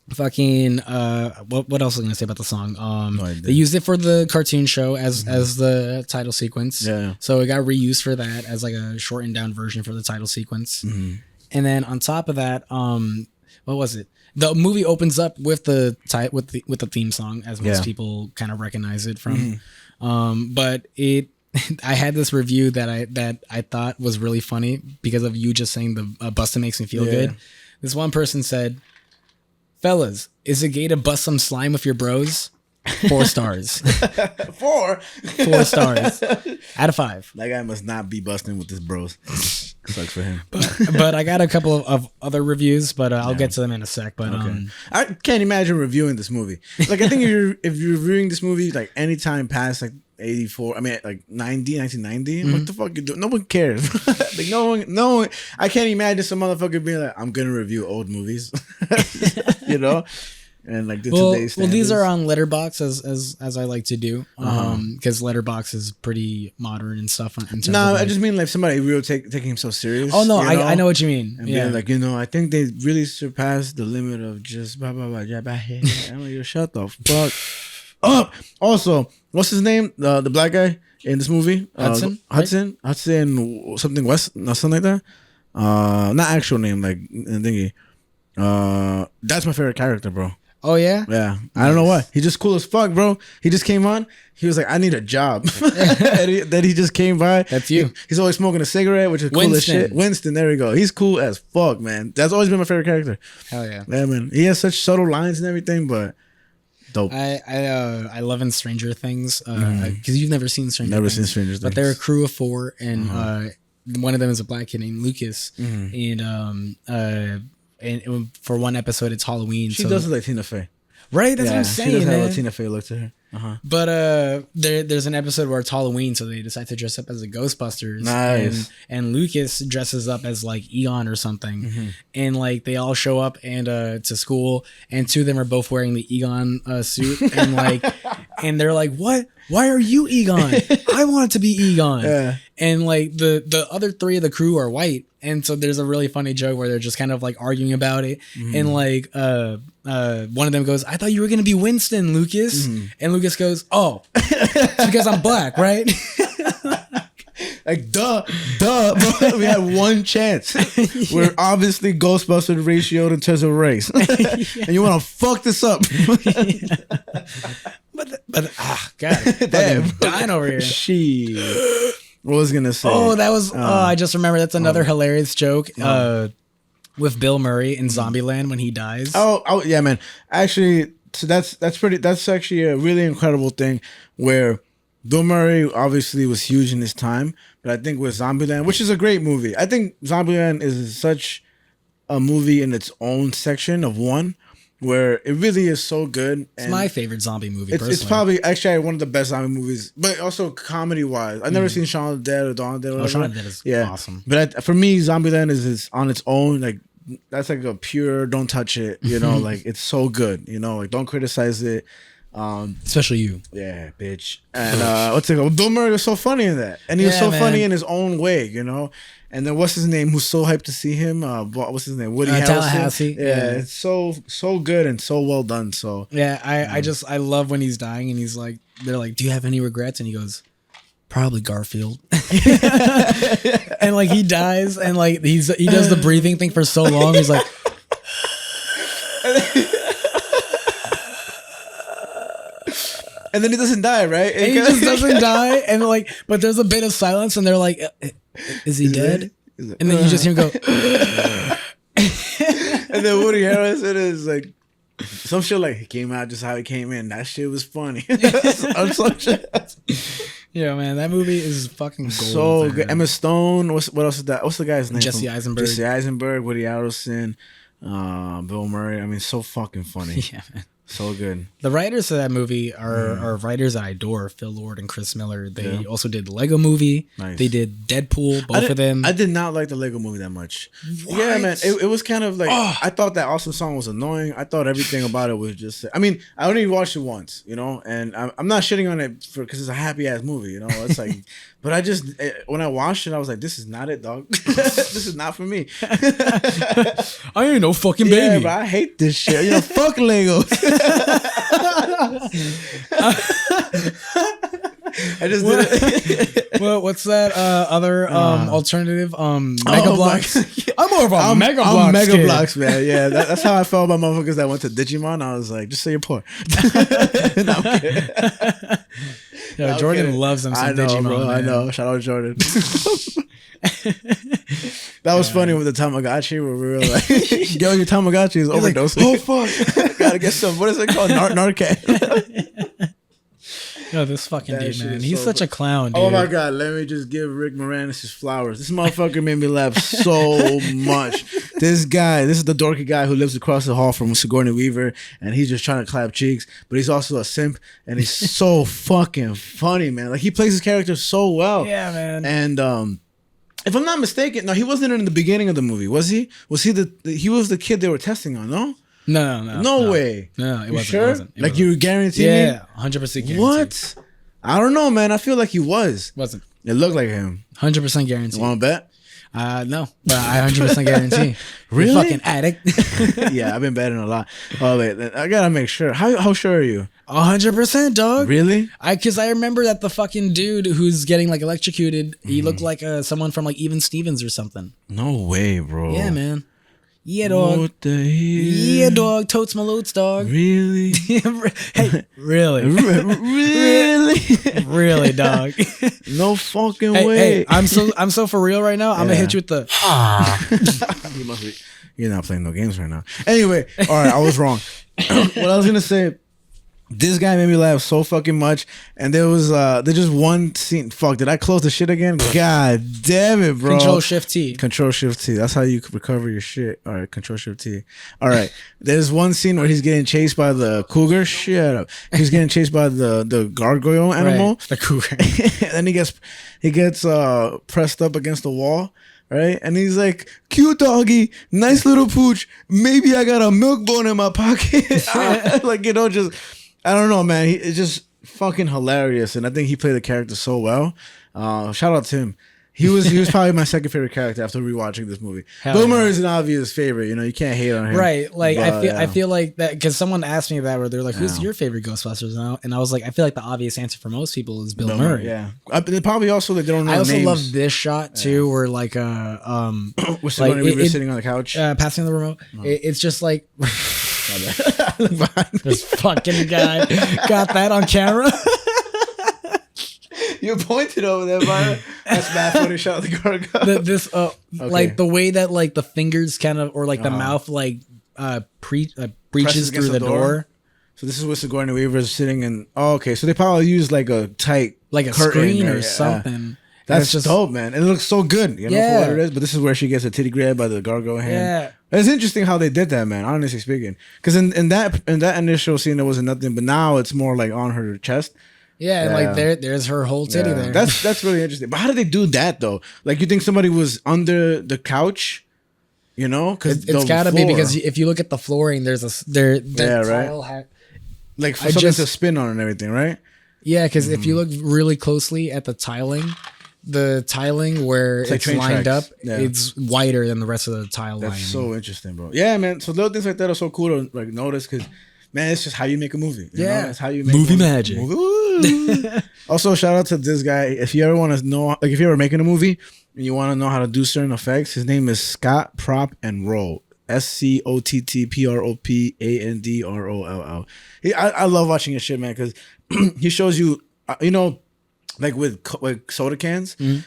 fucking what else was I gonna say about the song? They used it for the cartoon show as the title sequence. Yeah. So it got reused for that as like a shortened down version for the title sequence. And then on top of that, what was it? The movie opens up with the theme song, as most people kind of recognize it from. But I had this review that I thought was really funny because of you just saying the bustin' makes me feel good. This one person said, "Fellas, is it gay to bust some slime with your bros?" 4 stars. 4 stars out of 5. That guy must not be busting with his bros. Sucks for him. But I got a couple of other reviews, but I'll get to them in a sec. But I can't imagine reviewing this movie. Like I think if you're reviewing this movie like anytime past like 84, I mean like 1990, what the fuck you doing? No one cares. Like no one. I can't imagine some motherfucker being like, I'm gonna review old movies. You know. And like today's standards. These are on Letterboxd as I like to do, because Letterboxd is pretty modern and stuff. No, I just mean like somebody real taking himself serious. Oh no, I know what you mean. And being like, you know, I think they really surpassed the limit of just blah blah blah. I'm like, shut the fuck up. Also, what's his name? The black guy in this movie, Hudson, something West, something like that. Not actual name, like thingy. That's my favorite character, bro. Oh yeah? Yeah. Nice. I don't know why. He's just cool as fuck, bro. He just came on. He was like, I need a job. Then he just came by. That's you. He's always smoking a cigarette, which is cool as shit. Winston, there we go. He's cool as fuck, man. That's always been my favorite character. Hell yeah. Yeah, man. He has such subtle lines and everything, but dope. I love in Stranger Things, because you've never seen Stranger Things. Never seen Stranger Things. But they're a crew of 4, and one of them is a black kid named Lucas. And for one episode, it's Halloween. She does look like Tina Fey. Right? That's what I'm saying, she does man. have a Tina Fey look to her. But there's an episode where it's Halloween, so they decide to dress up as the Ghostbusters. Nice. And Lucas dresses up as like Egon or something. And like they all show up and to school, and 2 of them are both wearing the Egon suit. And like and they're like, "What? Why are you Egon? I want to be Egon." Yeah. And like the other three of the crew are white, and so there's a really funny joke where they're just kind of like arguing about it, and like one of them goes, "I thought you were gonna be Winston, Lucas," and Lucas goes, "Oh, it's because I'm black, right?" Like, duh, bro. We had one chance. We're obviously Ghostbusters ratioed in terms of race. And you want to fuck this up. But God, damn, dying over here. Shit. What was I gonna say? Oh, that was. I just remember that's another hilarious joke. With Bill Murray in Zombieland when he dies. Oh, yeah, man. Actually, so that's actually a really incredible thing where Bill Murray obviously was huge in his time, but I think with Zombieland, which is a great movie, I think Zombieland is such a movie in its own section of one, where it really is so good. It's my favorite zombie movie. It's probably actually one of the best zombie movies, but also comedy wise. I've never seen Shaun of the Dead or Dawn of the Dead. Shaun of the Dead is awesome. But for me, Zombieland is on its own. Like that's like a pure don't touch it. You know, like it's so good. You know, like don't criticize it. Especially you. Yeah, bitch. And what's it called? Bill Murray was so funny in that, and he was so funny in his own way. You know. And then what's his name? Who's so hyped to see him? What's his name? Woody Harrelson. Tallahassee. Yeah, it's so good and so well done. So yeah, I love when he's dying and he's like, they're like, "Do you have any regrets?" And he goes, "Probably Garfield." And like he dies and like he does the breathing thing for so long. He's like, and then he doesn't die, right? And he just doesn't die. And like, but there's a bit of silence, and they're like, "Is he dead?" And then you just hear him go. And then Woody Harrelson is like, some shit like he came out just how he came in. That shit was funny. Yeah, man, that movie is fucking gold. So good. Emma Stone. What else is that? What's the guy's name? Jesse Eisenberg. Jesse Eisenberg. Woody Harrelson. Bill Murray. I mean, so fucking funny. Yeah, man. So good. The writers of that movie are writers that I adore, Phil Lord and Chris Miller. They also did the Lego Movie. Nice. They did Deadpool, both of them. I did not like the Lego Movie that much. What? Yeah, man. It was kind of like, I thought that awesome song was annoying. I thought everything about it was just, I mean, I only watched it once, you know, and I'm not shitting on it because it's a happy ass movie, you know. It's like, but I just, when I watched it, I was like, this is not it, dog. This is not for me. I ain't no fucking baby. Yeah, but I hate this shit. You know, fuck Legos. I just did it. Well, what's that other alternative Mega Bloks? I'm more of a Mega Bloks. I'm Mega Bloks, man. Yeah, that's how I felt about motherfuckers that went to Digimon. I was like, just say you're poor. No, I'm kidding. Yeah, Jordan loves them some Digimon. Bro, man. I know. Shout out Jordan. That was funny with the Tamagotchi where we were like, yo, your Tamagotchi is overdosing. Like, oh, fuck. Gotta get some, what is it called? Narcan. Yo, this fucking That dude, shit man. is He's so such a clown, dude. Oh my God, let me just give Rick Moranis his flowers. This motherfucker made me laugh so much. This is the dorky guy who lives across the hall from Sigourney Weaver, and he's just trying to clap cheeks, but he's also a simp, and he's so fucking funny, man. Like, he plays his character so well. Yeah, man. And if I'm not mistaken, no, he wasn't in the beginning of the movie, was he? Was he he was the kid they were testing on, no? No way. No, it wasn't. Sure? It wasn't. Like, you guarantee me? Yeah, 100% guaranteed. What? I don't know, man. I feel like he was. Wasn't. It looked like him. 100% guaranteed. You want to bet? No, but I 100% guarantee. Really? You fucking addict. Yeah, I've been betting a lot. Oh wait, I gotta make sure. How sure are you? 100%, dog. Really? Because I remember that the fucking dude who's getting like electrocuted, he looked like someone from like Even Stevens or something. No way, bro. Yeah, man. Yeah, dog. What the hell? Yeah, dog. Totes my loads, dog. Really? Hey, really? Really? Really, dog. No fucking Hey, way. hey, I'm so for real right now. I'm gonna hit you with the. You must be. You're not playing no games right now. Anyway, all right, I was wrong. What I was gonna say. This guy made me laugh so fucking much, and there's just one scene. Fuck, did I close the shit again? God damn it, bro. Control Shift T. Control Shift T. That's how you recover your shit. All right, Control Shift T. All right. There's one scene where he's getting chased by the cougar. Shut up. He's getting chased by the gargoyle animal. Right, the cougar. And he gets pressed up against the wall. Right? And he's like, cute doggy, nice little pooch. Maybe I got a milk bone in my pocket. Like, you know, just, I don't know, man. It's just, fucking hilarious, and I think he played the character so well. Shout out to him. He was probably my second favorite character after rewatching this movie. Bill Murray is an obvious favorite. You know, you can't hate on him. Right. Like, but, I feel like that because someone asked me that where they're like, who's your favorite Ghostbusters? And I was like, I feel like the obvious answer for most people is Bill Murray. Yeah. They probably also they don't know I also names. love this shot too, where like we're sitting on the couch, passing the remote. It's just like this fucking guy got that on camera. You pointed over there, Byron. That's bad funny shot of the gargoyle. Like the way that like the fingers kind of, or like the mouth like breaches through the door. So this is what Sigourney Weaver is sitting in. Oh, okay. So they probably use like a tight, like a screen or something. That's just dope, man. And it looks so good, you know, for what it is. But this is where she gets a titty grab by the gargoyle hand. Yeah, it's interesting how they did that, man. Honestly speaking, because in that initial scene there wasn't nothing, but now it's more like on her chest. Yeah, and like there's her whole titty there. That's really interesting. But how did they do that though? Like, you think somebody was under the couch? You know, because it's gotta be, because if you look at the flooring, there's tile like for something to spin on and everything, right? Yeah, because if you look really closely at the tiling where it's lined up, it's wider than the rest of the tile line. That's so interesting, bro. Yeah, man. So little things like that are so cool to like notice, because man, it's just how you make a movie. You know? It's how you make movie magic. Also, shout out to this guy. If you ever want to know, like if you're ever making a movie and you want to know how to do certain effects, his name is Scott Prop and Roll. SCOTTPROPANDROLL. I love watching his shit, man, because he shows you, you know, like with soda cans, you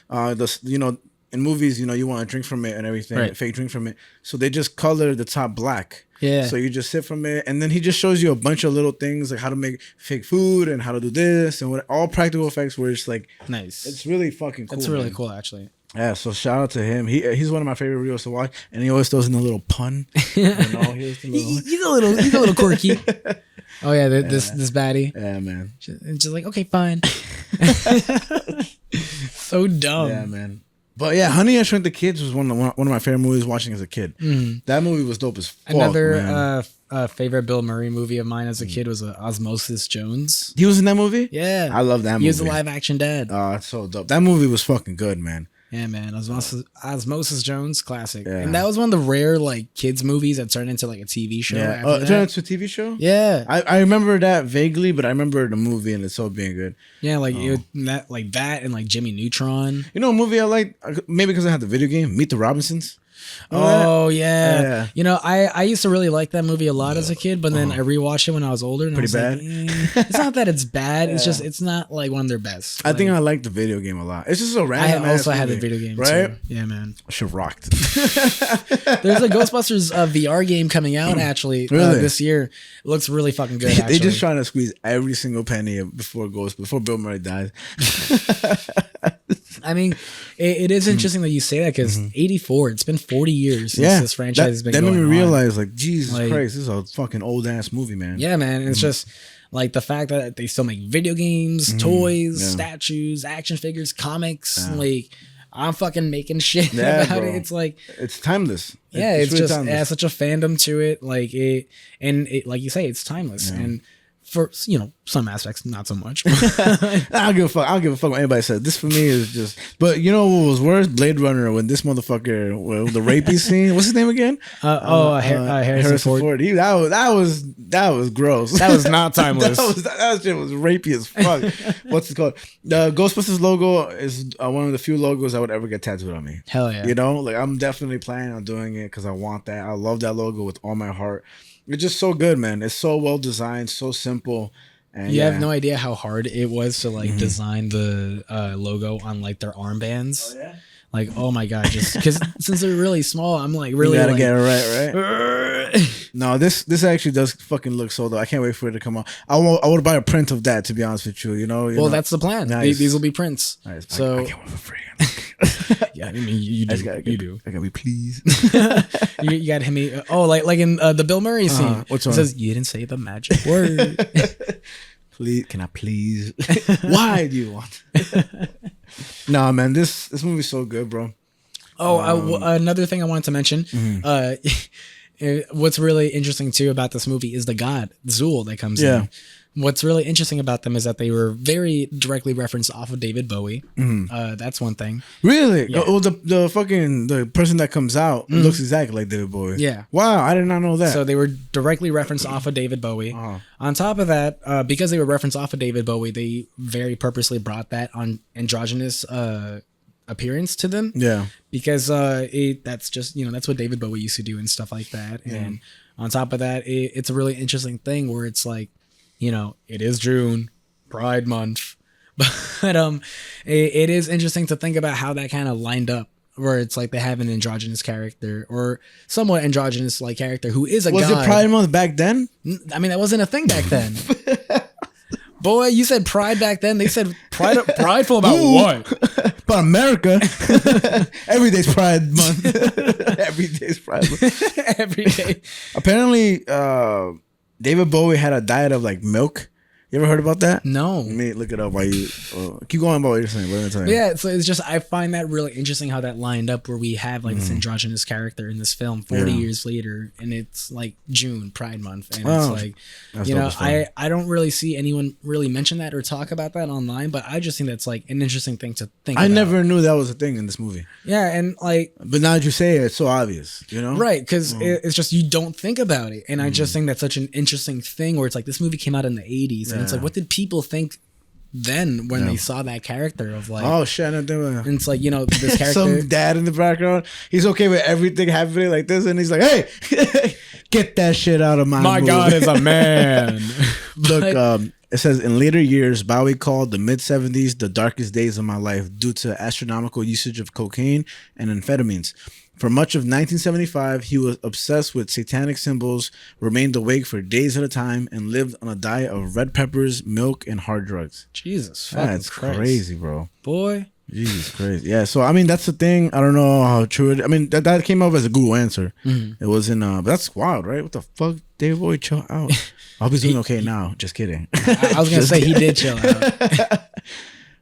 know, in movies, you know, you want to drink from it and everything, fake drink from it. So they just color the top black. Yeah. So you just sip from it, and then he just shows you a bunch of little things like how to make fake food and how to do this and all practical effects where it's like nice. It's really fucking cool. It's really cool, actually. Yeah. So shout out to him. He's one of my favorite reels to watch, and he always throws in a little pun. You know, he's a little quirky. Oh yeah, this baddie. Yeah, man. And just like, okay, fine. So dumb. Yeah, man. But yeah, Honey, I Shrunk the Kids was one of my favorite movies watching as a kid. That movie was dope as fuck. Another favorite Bill Murray movie of mine as a kid was Osmosis Jones. He was in that movie? Yeah. I love that movie. He was a live action dad. Oh, it's so dope. That movie was fucking good, man. Yeah, man. Osmosis Jones, classic. Yeah. And that was one of the rare like kids movies that turned into like a TV show. Yeah. Oh, it turned into a TV show? Yeah. I remember that vaguely, but I remember the movie and itself being good. Yeah, like that and like Jimmy Neutron. You know a movie I like, maybe because I had the video game, Meet the Robinsons? Oh yeah. You know, I used to really like that movie a lot as a kid, but then I rewatched it when I was older and pretty bad. Like, it's not that it's bad, it's just it's not like one of their best. I think I like the video game a lot. It's just a random. I also had the video game, right? Too. Yeah, man. Should rocked. There's a Ghostbusters VR game coming out actually this year. It looks really fucking good. Actually. They're just trying to squeeze every single penny before Bill Murray dies. I mean, it is interesting that you say that, because 84, it's been 40 years since this franchise has been going on. That made me realize, like, Jesus Christ, this is a fucking old-ass movie, man. Yeah, man. It's just, like, the fact that they still make video games, toys, statues, action figures, comics. Like, I'm fucking making shit about it. It's like... It's timeless. Yeah, it's really just... Timeless. It has such a fandom to it. Like, like you say, it's timeless. Yeah. And... for, you know, some aspects, not so much. I don't give a fuck. I don't give a fuck what anybody says. This for me is just. But you know what was worse? Blade Runner, when this motherfucker, the rapey scene. What's his name again? Harrison Ford. That was gross. That was not timeless. that shit was rapey as fuck. What's it called? The Ghostbusters logo is one of the few logos I would ever get tattooed on me. Hell yeah. You know, like I'm definitely planning on doing it because I want that. I love that logo with all my heart. It's just so good, man. It's so well designed, so simple. And you have no idea how hard it was to like design the logo on like their armbands. Oh, yeah? Like, oh my god, just because since they're really small, I'm like really you gotta get it right? No, this actually does fucking look so dope. I can't wait for it to come out. I would buy a print of that, to be honest with you. You know. That's the plan. Nice. These will be prints. Nice. So I get one for free. Yeah, I mean you do. You do. I gotta be pleased. you gotta hit me. Oh, like in the Bill Murray scene. What's on? It says you didn't say the magic word. Please, can I please? Why do you want? Nah, man, this movie's so good, bro. Oh, another thing I wanted to mention. What's really interesting too about this movie is the god Zool that comes in. what's really interesting about them is that they were very directly referenced off of David Bowie. That's one thing. Really? Yeah. Oh, the person that comes out looks exactly like David Bowie. Yeah. Wow, I did not know that. So they were directly referenced off of David Bowie. On top of that, because they were referenced off of David Bowie, they very purposely brought that on androgynous appearance to them. Yeah. Because that's just, that's what David Bowie used to do and stuff like that. Yeah. And on top of that, it's a really interesting thing where it's like, it is June, Pride Month, but it is interesting to think about how that kind of lined up, where it's like they have an androgynous character or somewhat androgynous like character who is a was god. it Pride Month back then? I mean, that wasn't a thing back then. Boy, you said Pride back then. They said prideful about what? About America. Every day's Pride Month. Every day's Pride Month. Every day. Apparently, David Bowie had a diet of like milk. You ever heard about that? No. Let me look it up while you keep going about what you're saying. What am I telling you? Yeah, so it's just I find that really interesting how that lined up where we have like this androgynous character in this film 40 years later, and it's like June, Pride Month, and it's like I don't really see anyone really mention that or talk about that online, but I just think that's like an interesting thing to think about. I never knew that was a thing in this movie. Yeah, and like, but now that you say it, it's so obvious, right? Because it's just you don't think about it, and I just think that's such an interesting thing where it's like this movie came out in the 80s, and it's like, what did people think then when they saw that character of like, oh shit, and it's like, this character, some dad in the background, he's okay with everything happening like this, and he's like, hey, get that shit out of my movie. God is a man. Look, it says in later years, Bowie called the mid-70s the darkest days of my life due to astronomical usage of cocaine and amphetamines. For much of 1975, he was obsessed with satanic symbols, remained awake for days at a time, and lived on a diet of red peppers, milk, and hard drugs. Jesus, that's crazy, bro. Boy. Jesus, crazy. Yeah, so I mean, that's the thing. I don't know how true it is. I mean, that came up as a Google answer. It wasn't, but that's wild, right? What the fuck? David Bowie, chill out. I hope he's doing okay now. Just kidding. I was going to say he did chill out.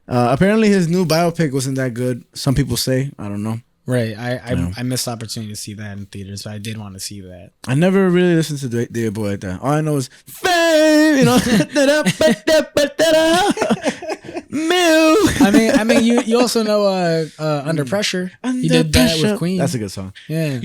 Apparently, his new biopic wasn't that good. Some people say. I don't know. Right. I missed the opportunity to see that in theaters, but I did want to see that. I never really listened to David Bowie like that. All I know is fame, milk. I mean, you also know Under Pressure. He did that with Queen. That's a good song. Yeah.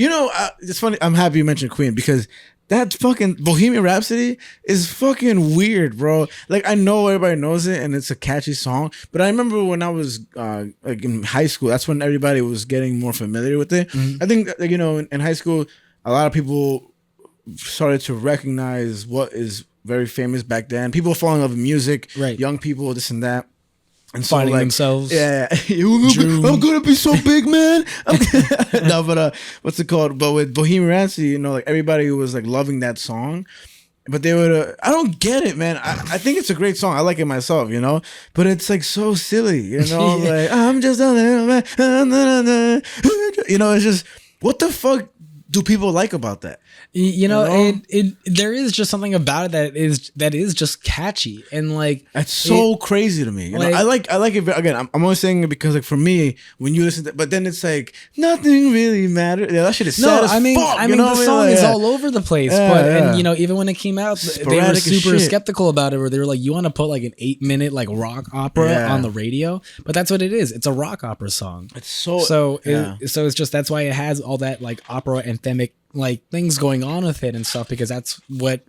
It's funny. I'm happy you mentioned Queen because that fucking Bohemian Rhapsody is fucking weird, bro. Like, I know everybody knows it and it's a catchy song, but I remember when I was like in high school, that's when everybody was getting more familiar with it. I think, in high school, a lot of people started to recognize what is very famous back then. People falling in love with music, right? Young people, this and that. And so, finding themselves. Yeah. I'm gonna be so big, man. No, but what's it called? But with Bohemian Rhapsody, like everybody was like loving that song. But they would, I don't get it, man. I think it's a great song. I like it myself, but it's like so silly, like, I'm just a little man. It's just, what the fuck do people like about that? There is just something about it that is just catchy and like it's so crazy to me. I like it again. I'm only saying it because like for me, when you listen to, but then it's like nothing really matters. Yeah, that shit is sad as fuck. I mean, the song is all over the place. And even when it came out, they were super skeptical about it. Where they were like, you want to put like an 8-minute like rock opera on the radio, but that's what it is. It's a rock opera song. It's so it's just that's why it has all that like opera anthemic like things going on with it and stuff, because that's what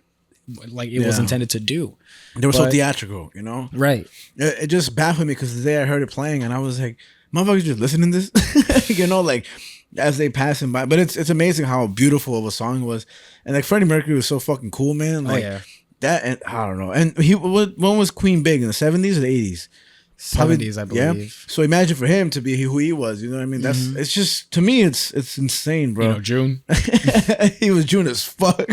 like it was intended to do. They were so theatrical, right? It just baffled me because the day I heard it playing and I was like, motherfuckers just listening to this, like as they passing by. But it's amazing how beautiful of a song it was, and like Freddie Mercury was so fucking cool, man. Like that, and I don't know. And when was Queen big, in the 70s or the 80s? 70s, I believe. Yeah. So imagine for him to be who he was, you know what I mean? That's it's just, to me, it's insane, bro. June. He was June as fuck.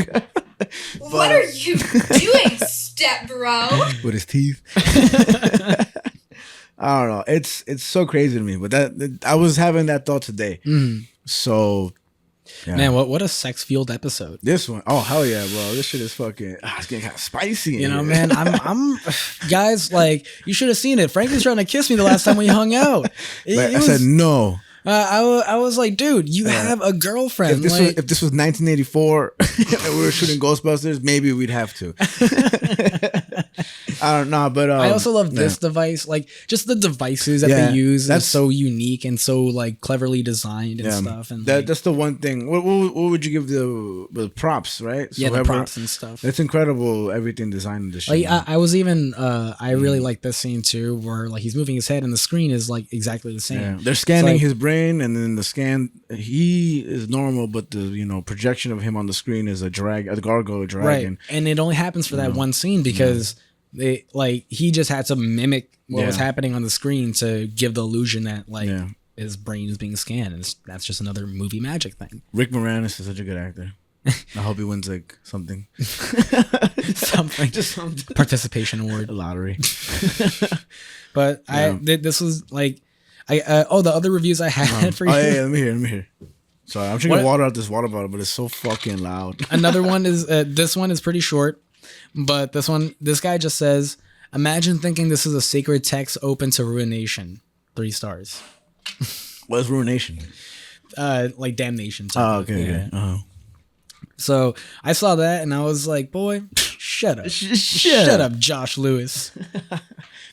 What are you doing, step bro? With his teeth. I don't know. It's so crazy to me, but that I was having that thought today. So. Yeah. Man, what a sex-fueled episode. This one, oh hell yeah, bro! This shit is fucking. It's getting kind of spicy. Man. I'm guys, like, you should have seen it. Frank was trying to kiss me the last time we hung out. I said no. I was like, dude, you have a girlfriend. If this was 1984 and we were shooting Ghostbusters, maybe we'd have to. I don't know, but I also love this device, like just the devices that they use. That's so unique and so like cleverly designed and stuff. And that's the one thing. What would you give the props, right? So the props and stuff. It's incredible. Everything designed in this shit. Like, I was even I really like this scene too, where like he's moving his head and the screen is like exactly the same. Yeah. They're scanning his brain, and then the scan he is normal, but the projection of him on the screen is a gargoyle dragon. Right, and it only happens for that one scene because he just had to mimic what was happening on the screen to give the illusion that his brain is being scanned, and that's just another movie magic thing. Rick Moranis is such a good actor. I hope he wins like something. Just something. Participation award. A lottery. But this was like the other reviews I had for you. Oh yeah, let me hear. Sorry, I'm drinking water out this water bottle, but it's so fucking loud. Another one is this one is pretty short, but this guy just says, "Imagine thinking this is a sacred text open to ruination." 3 stars. What is ruination? Like damnation. Oh, okay. Yeah. Uh-huh. So I saw that and I was like, "Boy, shut up, shut up, Josh Lewis."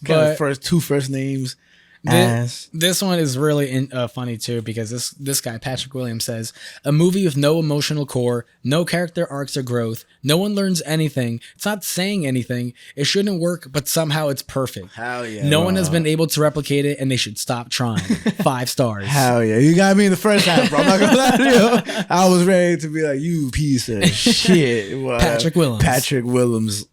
Got two first names. This one is really funny too, because this guy Patrick Williams says, "A movie with no emotional core, no character arcs or growth, no one learns anything. It's not saying anything. It shouldn't work, but somehow it's perfect. Hell yeah! No one has been able to replicate it, and they should stop trying." 5 stars. Hell yeah! You got me in the first half, bro. I'm not gonna lie to you. I was ready to be like, "You piece of shit." Patrick Williams.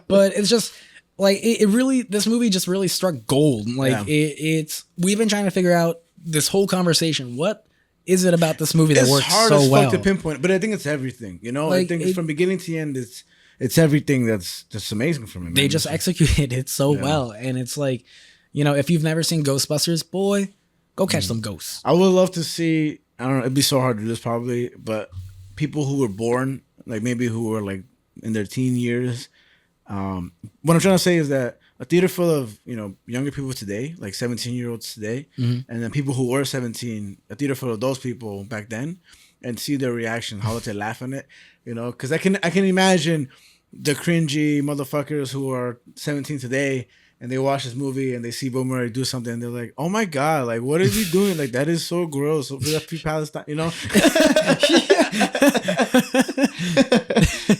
But it's just. Like it really, this movie just really struck gold. Like we've been trying to figure out this whole conversation. What is it about this movie that works so well? It's hard as fuck to pinpoint, but I think it's everything. I think from beginning to end, it's everything that's just amazing for me. Man. They just executed it so well, and it's like, if you've never seen Ghostbusters, boy, go catch some ghosts. I would love to see. I don't know. It'd be so hard to do this probably, but people who were born, like maybe who were like in their teen years. What I'm trying to say is that a theater full of younger people today, like 17-year-olds today, and then people who were 17, a theater full of those people back then, and see their reaction, how they laugh on it, because I can imagine the cringy motherfuckers who are 17 today and they watch this movie and they see Bill Murray do something and they're like, "Oh my god, like what is he doing? Like that is so gross." So free Palestine,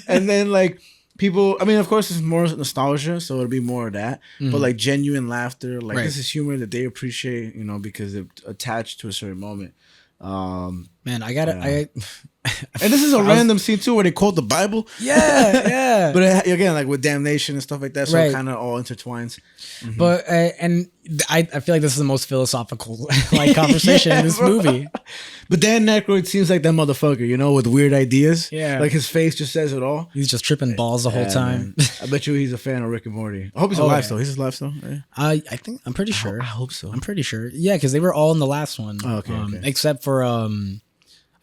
and then like. People, I mean, of course, it's more nostalgia, so it'll be more of that. But like genuine laughter, like this is humor that they appreciate, because it's attached to a certain moment. Man, I gotta. And this is a random scene too, where they quote the Bible. Yeah. But again, like with damnation and stuff like that, so it kind of all intertwines. Mm-hmm. But and I feel like this is the most philosophical like conversation in this movie. But Dan Aykroyd seems like that motherfucker, with weird ideas. Yeah, like his face just says it all. He's just tripping balls the whole time. I bet you he's a fan of Rick and Morty. I hope he's alive still. He's alive still. Yeah. I'm pretty sure. I hope so. I'm pretty sure. Yeah, because they were all in the last one. Oh, okay. Except for I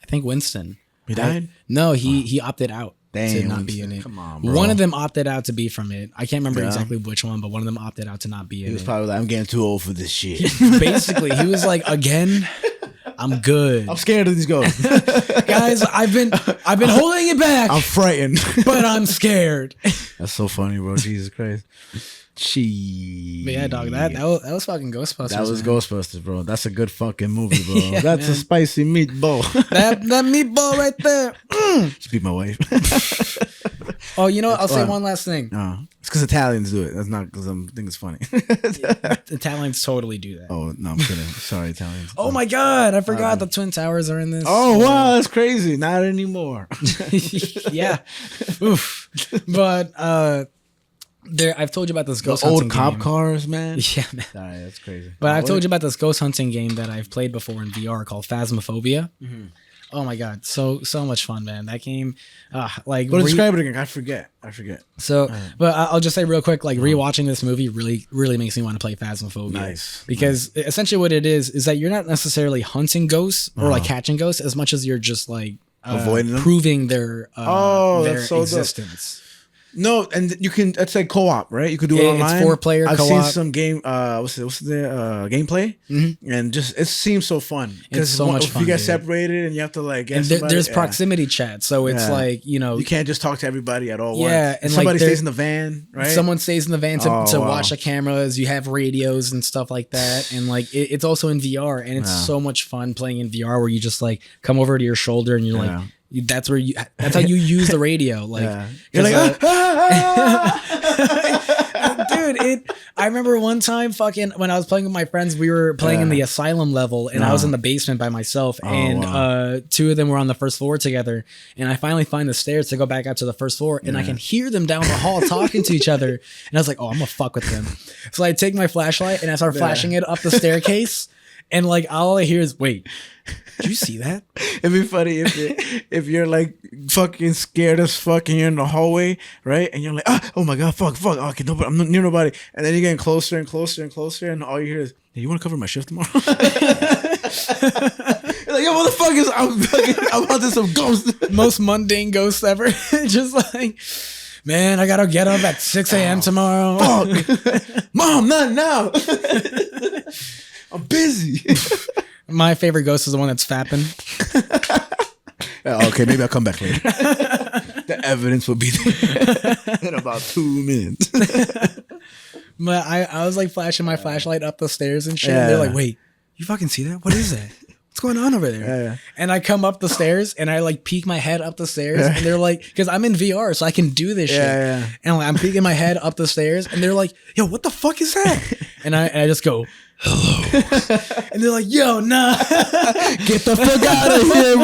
think Winston. He died? No, he opted out. Damn, to not be in it. Come on, bro. One of them opted out to be from it. I can't remember exactly which one, but one of them opted out to not be in it. He was probably like, "I'm getting too old for this shit." Basically, he was like, "Again, I'm good. I'm scared of these ghosts." Guys, I've been holding it back. I'm frightened, but I'm scared. That's so funny, bro. Jesus Christ. But yeah, dog, that was fucking Ghostbusters. That was Ghostbusters, bro. That's a good fucking movie, bro. That's a spicy meatball. that meatball right there. Just beat my wife. Oh, I'll say one last thing. It's because Italians do it. That's not because I think it's funny. Italians totally do that. Oh, no, I'm kidding. Sorry, Italians. Oh my God, I forgot the Twin Towers are in this. Oh, wow, that's crazy. Not anymore. Yeah. Oof. But I've told you about this ghost hunting old cop game. cars, man. Yeah, man. Sorry, that's crazy. But I've told you about this ghost hunting game that I've played before in VR called Phasmophobia. Mm-hmm. Oh my God, so much fun, man. That game, describe it again. I forget. So, but I'll just say real quick, like rewatching this movie really, really makes me want to play Phasmophobia. Nice. Because essentially what it is that you're not necessarily hunting ghosts or like catching ghosts as much as you're just like avoiding them, proving their so existence. No, and you can. It's like co-op, right? You could do it online. It's 4-player I've co-op. seen some game. What's the gameplay? And just it seems so fun. It's so much fun. If you get dude. separated and you have to like get And there's proximity chat, so it's like you can't just talk to everybody at all. Yeah, and somebody stays in the van, right? Someone stays in the van to watch the cameras. You have radios and stuff like that, and like it's also in VR, and it's so much fun playing in VR where you just like come over to your shoulder and you're like. That's how you use the radio. Like you're like, dude. I remember one time, fucking, when I was playing with my friends, we were playing in the asylum level, and I was in the basement by myself, and two of them were on the first floor together, and I finally find the stairs to go back up to the first floor, and I can hear them down the hall talking to each other, and I was like, oh, I'm gonna fuck with them. So I take my flashlight and I start flashing it up the staircase. And like all I hear is, wait, did you see that? It'd be funny if you're like fucking scared as fuck and you're in the hallway, right? And you're like, oh my god, fuck, okay, nobody, I'm not near nobody. And then you're getting closer and closer and closer, and all you hear is, hey, you want to cover my shift tomorrow? You're like, yo, motherfuckers, I'm hunting some ghosts. Most mundane ghosts ever. Just like, man, I gotta get up at 6 a.m. tomorrow. Fuck. Mom, not now. I'm busy. My favorite ghost is the one that's fapping. Okay, maybe I'll come back later. The evidence will be there in about 2 minutes. But I was like flashing my flashlight up the stairs and shit. And they're like, wait, you fucking see that? What is that? What's going on over there? Yeah. And I come up the stairs and I like peek my head up the stairs and they're like, because I'm in VR, so I can do this shit. Yeah. And like, I'm peeking my head up the stairs and they're like, yo, what the fuck is that? And I just go, hello. And they're like, yo, nah. Get the fuck out of here,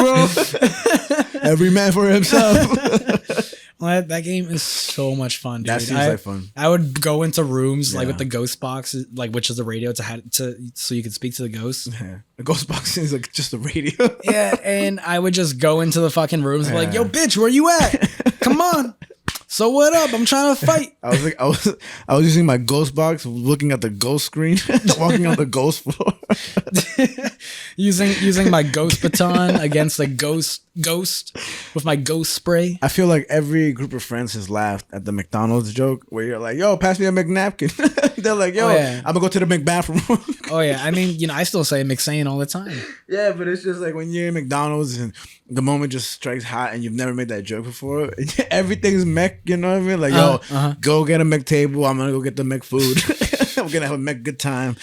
bro. Every man for himself. Well, that game is so much fun, dude. That seems like fun. I would go into rooms like with the ghost box, like which is the radio so you could speak to the ghosts. Yeah. The ghost box is like just a radio. Yeah, and I would just go into the fucking rooms and be like, yo, bitch, where you at? Come on. So what up? I'm trying to fight. I was using my ghost box, looking at the ghost screen, walking on the ghost floor. using my ghost baton against a ghost with my ghost spray. I feel like every group of friends has laughed at the McDonald's joke where you're like, yo, pass me a McNapkin. They're like, yo, I'm gonna go to the McBathroom. Oh yeah, I mean, I still say McSane all the time. Yeah, but it's just like when you're in McDonald's and the moment just strikes hot and you've never made that joke before, everything's Mc, you know what I mean? Like, yo, go get a McTable. I'm gonna go get the McFood. We're gonna have a Mc good time.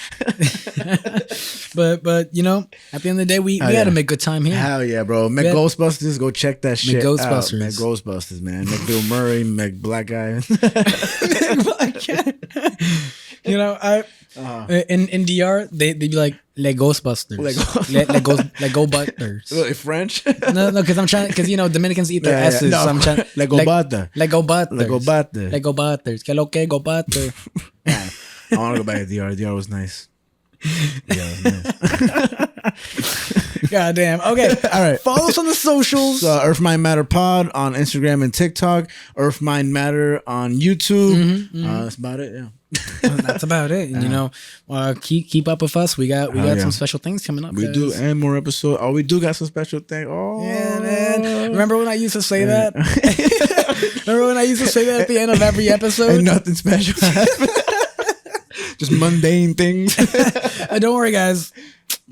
But at the end of the day, we had to make good time here. Hell yeah, bro. Mc Ghostbusters, go check that shit Ghostbusters. out. Mc Ghostbusters, man. Mc Bill Murray, Mc Black Guy. In DR, they'd be like, Le Ghostbusters. Le Ghostbusters. French? No, because Dominicans eat their S's. No. So I'm trying. Le Ghostbusters. Le Ghostbusters. Le Ghostbusters. Le Ghostbusters. Que lo que Ghostbusters. I want to go back to DR. DR was nice. God damn. Okay. All right. Follow us on the socials. Earth Mind Matter Pod on Instagram and TikTok. Earth Mind Matter on YouTube. That's about it. Yeah. That's about it. And keep up with us. We got some special things coming up. We do, and more episodes. Oh, we do got some special things. Oh yeah, man. Remember when I used to say that? Remember when I used to say that at the end of every episode? And nothing special happened. Just mundane things. Don't worry, guys.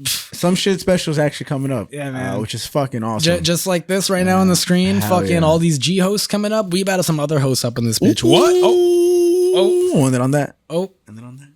Some shit special is actually coming up. Yeah, man. Which is fucking awesome. Just like this right now on the screen. Fucking all these G hosts coming up. We about to some other hosts up in this bitch. What? Oh. And then on that. Oh. And then on that.